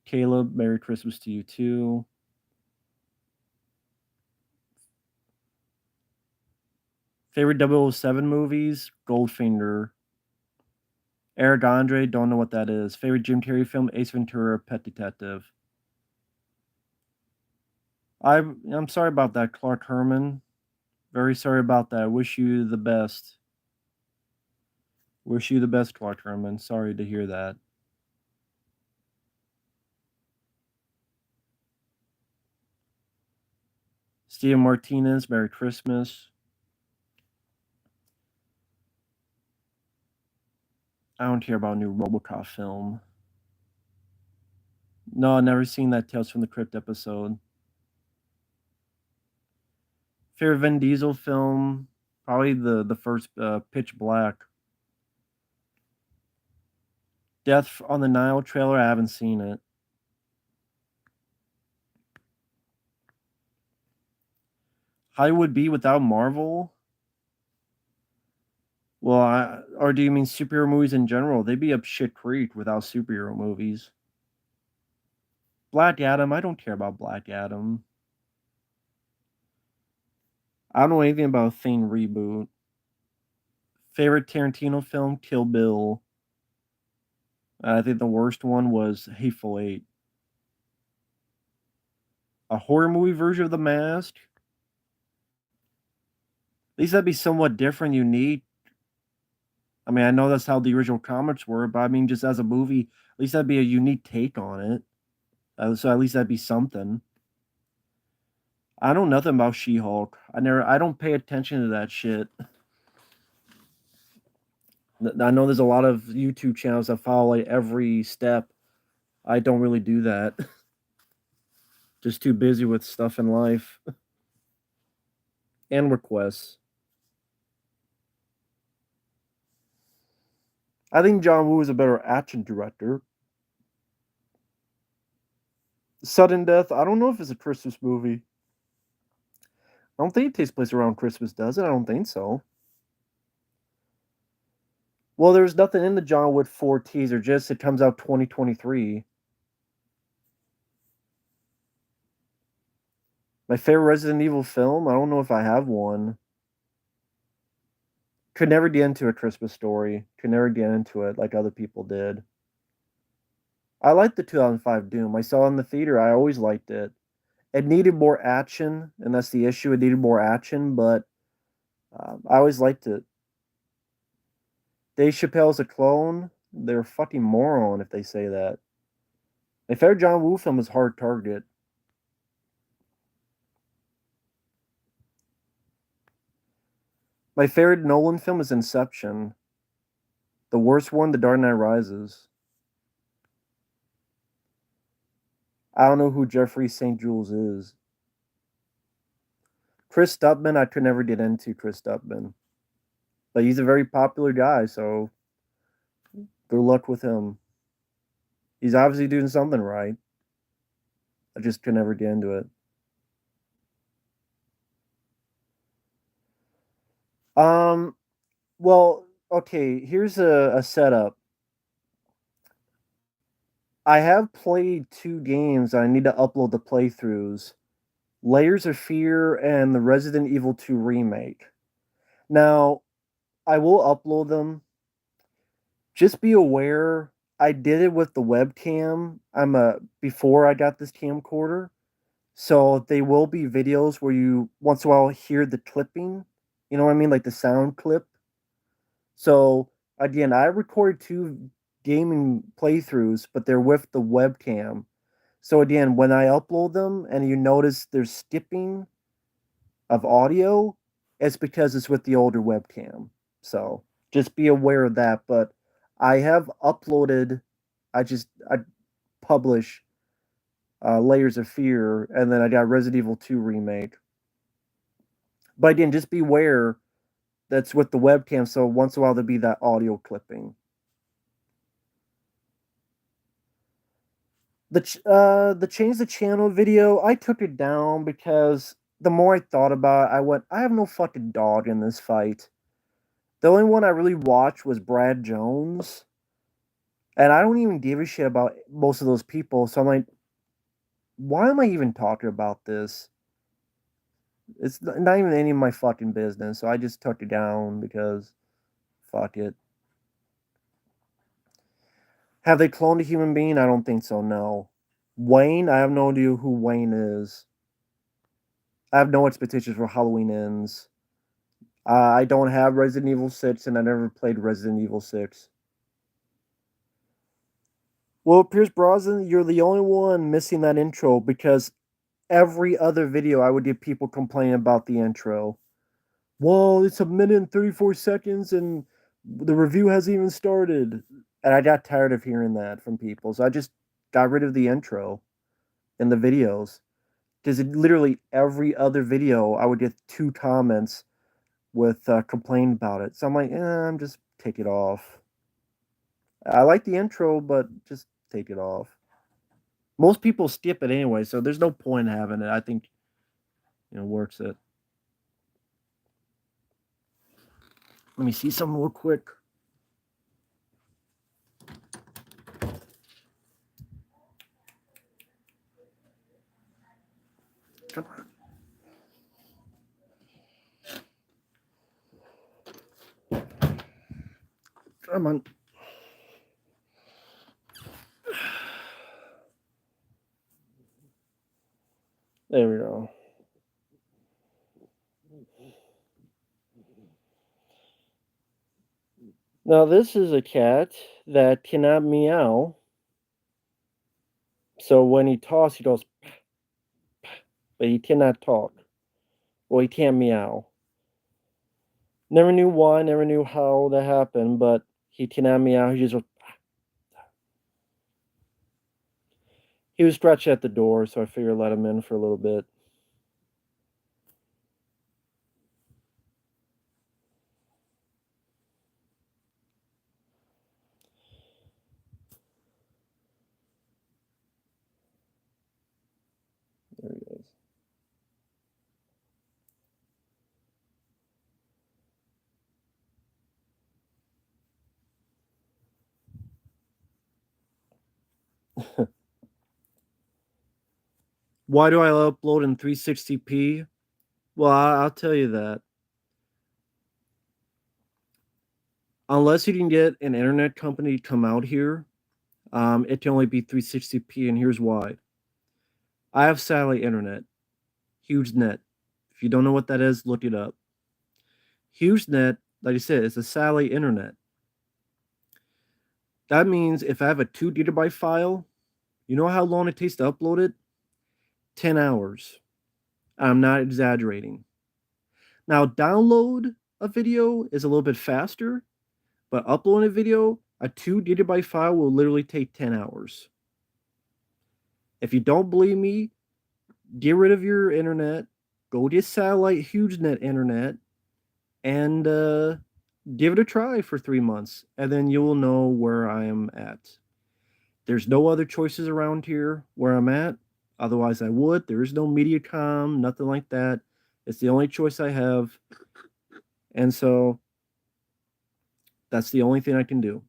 S1: Caleb, Merry Christmas to you too. Favorite 007 movies? Goldfinger. Eric Andre, don't know what that is. Favorite Jim Carrey film? Ace Ventura, Pet Detective. I'm sorry about that, Clark Herman. Very sorry about that. Wish you the best. Wish you the best, Clark Herman. Sorry to hear that. Steven Martinez, Merry Christmas. I don't care about a new Robocop film. No, I've never seen that Tales from the Crypt episode. Favorite Vin Diesel film? Probably the first Pitch Black. Death on the Nile trailer, I haven't seen it. How would be without Marvel? Well, or do you mean superhero movies in general? They'd be up shit creek without superhero movies. Black Adam, I don't care about Black Adam. I don't know anything about Thing reboot. Favorite Tarantino film? Kill Bill. I think the worst one was Hateful Eight. A horror movie version of The Mask? At least that'd be somewhat different, unique. I mean, I know that's how the original comics were, but I mean, just as a movie, at least that'd be a unique take on it. So at least that'd be something. I know nothing about She-Hulk. I don't pay attention to that shit. I know there's a lot of YouTube channels that follow like every step. I don't really do that. Just too busy with stuff in life and requests. I think John Woo is a better action director. Sudden Death, I don't know if it's a Christmas movie. I don't think it takes place around Christmas, does it? I don't think so. Well, there's nothing in the John Wick 4 teaser, just it comes out 2023. My favorite Resident Evil film? I don't know if I have one. Could never get into a Christmas Story. Could never get into it like other people did. I liked the 2005 Doom. I saw it in the theater. I always liked it. It needed more action, and that's the issue. It needed more action, but I always liked it. Dave Chappelle's a clone. They're a fucking moron if they say that. My favorite John Woo film is Hard Target. My favorite Nolan film is Inception. The worst one, The Dark Knight Rises. I don't know who Jeffrey St. Jules is. Chris Stupman, I could never get into Chris Stupman. But he's a very popular guy, so good luck with him. He's obviously doing something right. I just could never get into it. Um, well, okay, here's a setup. I have played two games I need to upload the playthroughs. Layers of Fear and the Resident Evil 2 remake. Now, I will upload them. Just be aware, I did it with the webcam. Before I got this camcorder. So they will be videos where you once in a while hear the clipping. You know what I mean? Like the sound clip. So again, I recorded two gaming playthroughs, but they're with the webcam. So again, when I upload them and you notice there's skipping of audio, it's because it's with the older webcam. So just be aware of that. But I have uploaded, I publish Layers of Fear, and then I got Resident Evil 2 remake. But again, just beware that's with the webcam. So once in a while there'll be that audio clipping. The change the channel video, I took it down because the more I thought about it, I went, I have no fucking dog in this fight. The only one I really watched was Brad Jones, and I don't even give a shit about most of those people. So I'm like, why am I even talking about this? It's not even any of my fucking business. So I just took it down because fuck it. Have they cloned a human being? I don't think so. No. Wayne, I have no idea who Wayne is. I have no expectations for Halloween Ends. I don't have Resident Evil 6, and I never played Resident Evil 6. Well, Pierce Brosnan, you're the only one missing that intro because every other video I would get people complaining about the intro. Well, it's a minute and 34 seconds and the review hasn't even started. And I got tired of hearing that from people. So I just got rid of the intro in the videos. Because literally every other video, I would get two comments with complaint about it. So I'm like, I'm just take it off. I like the intro, but just take it off. Most people skip it anyway, so there's no point in having it. I think, works it. Let me see something real quick. Come on. Come on. There we go. Now, this is a cat that cannot meow. So when he talks, he goes, but he cannot talk. Well, he can't meow. Never knew why, never knew how that happened, but he cannot meow. He just goes, he was scratching at the door, so I figured I'd let him in for a little bit. There he goes. Why do I upload in 360p? Well, I'll tell you that. Unless you can get an internet company to come out here, it can only be 360p, and here's why. I have satellite internet, HughesNet. If you don't know what that is, look it up. HughesNet, like I said, is a satellite internet. That means if I have a 2 gigabyte file, you know how long it takes to upload it? 10 hours. I'm not exaggerating. Now, download a video is a little bit faster, but uploading a video, a 2 gigabyte file will literally take 10 hours. If you don't believe me, get rid of your internet, go get satellite HughesNet internet, and give it a try for 3 months, and then you will know where I am at. There's no other choices around here where I'm at. Otherwise, I would. There is no Mediacom, nothing like that. It's the only choice I have. And so that's the only thing I can do.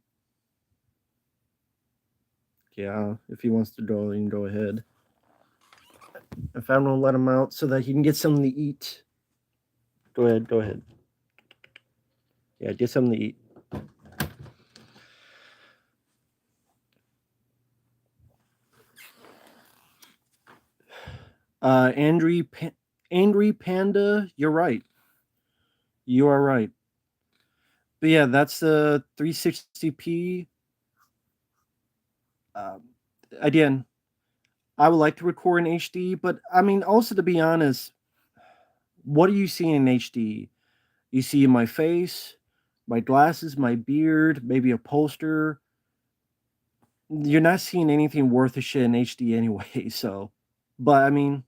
S1: Yeah, if he wants to go, he can go ahead. If I'm going to let him out so that he can get something to eat. Go ahead. Yeah, get something to eat. Uh, Angry, pa- Angry Panda, you're right. You are right. But yeah, that's the 360p. Um, Again, I would like to record in HD, but I mean, also to be honest, what are you seeing in HD? You see my face, my glasses, my beard, maybe a poster. You're not seeing anything worth a shit in HD anyway. So, but I mean,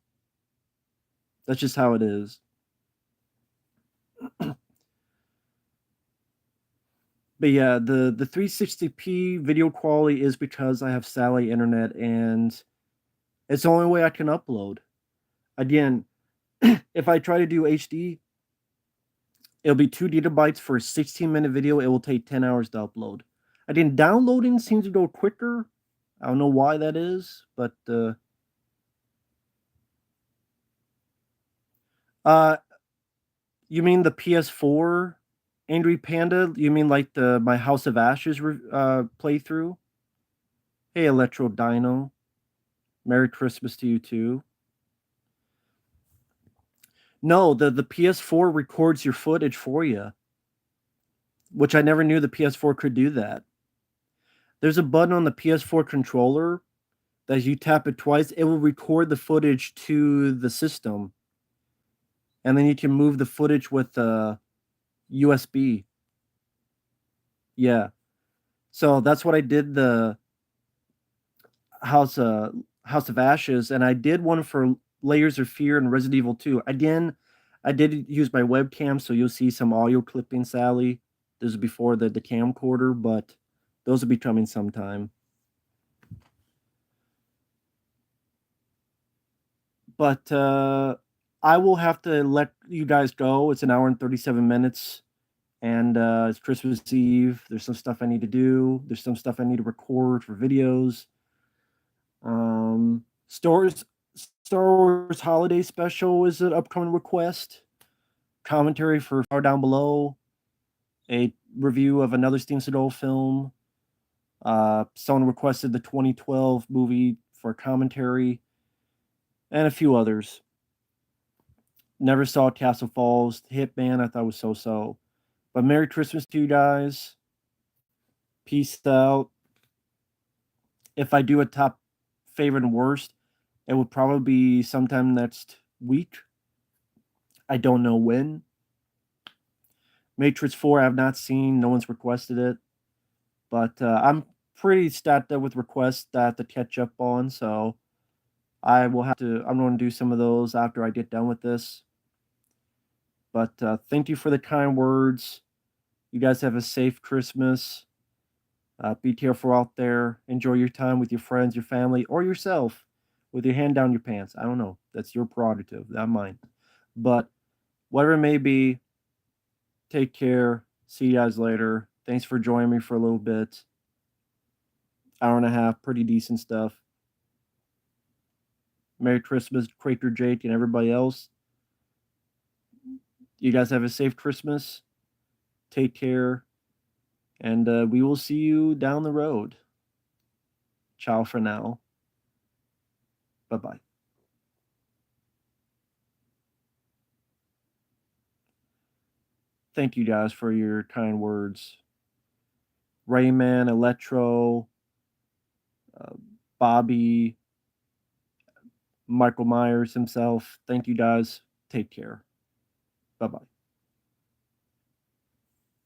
S1: that's just how it is. But yeah, the 360p video quality is because I have satellite internet and it's the only way I can upload. Again, if I try to do HD, it'll be 2 gigabytes for a 16-minute video. It will take 10 hours to upload. Again, downloading seems to go quicker. I don't know why that is, but uh you mean the PS4 Angry Panda? You mean like the my House of Ashes playthrough? Hey Electro Dino, Merry Christmas to you too. No, the PS4 records your footage for you, which I never knew the PS4 could do that. There's a button on the PS4 controller that you tap it twice, it will record the footage to the system, and then you can move the footage with USB. Yeah, so that's what I did. The House uh House of Ashes, and I did one for Layers of Fear and Resident Evil 2. Again, I did use my webcam, so you'll see some audio clipping, Sally. This is before the camcorder, but those will be coming sometime. But I will have to let you guys go. It's an hour and 37 minutes, and it's Christmas Eve. There's some stuff I need to do. There's some stuff I need to record for videos. Stores Star Wars Holiday Special is an upcoming request. Commentary for Far Down Below. A review of another Steven Seagal film. Someone requested the 2012 movie for commentary, and a few others. Never saw Castle Falls. Hitman, I thought was so so. But Merry Christmas to you guys. Peace out. If I do a top favorite and worst, it will probably be sometime next week. I don't know when. Matrix 4, I have not seen. No one's requested it. But I'm pretty stacked up with requests that I have to catch up on. So I'm going to do some of those after I get done with this. But thank you for the kind words. You guys have a safe Christmas. Be careful out there. Enjoy your time with your friends, your family, or yourself with your hand down your pants. I don't know. That's your prerogative, not mine. But whatever it may be, take care. See you guys later. Thanks for joining me for a little bit. Hour and a half, pretty decent stuff. Merry Christmas, Quaker Jake, and everybody else. You guys have a safe Christmas. Take care. And we will see you down the road. Ciao for now. Bye bye. Thank you guys for your kind words. Rayman, Electro, uh, Bobby, Michael Myers himself. Thank you guys. Take care. Bye bye.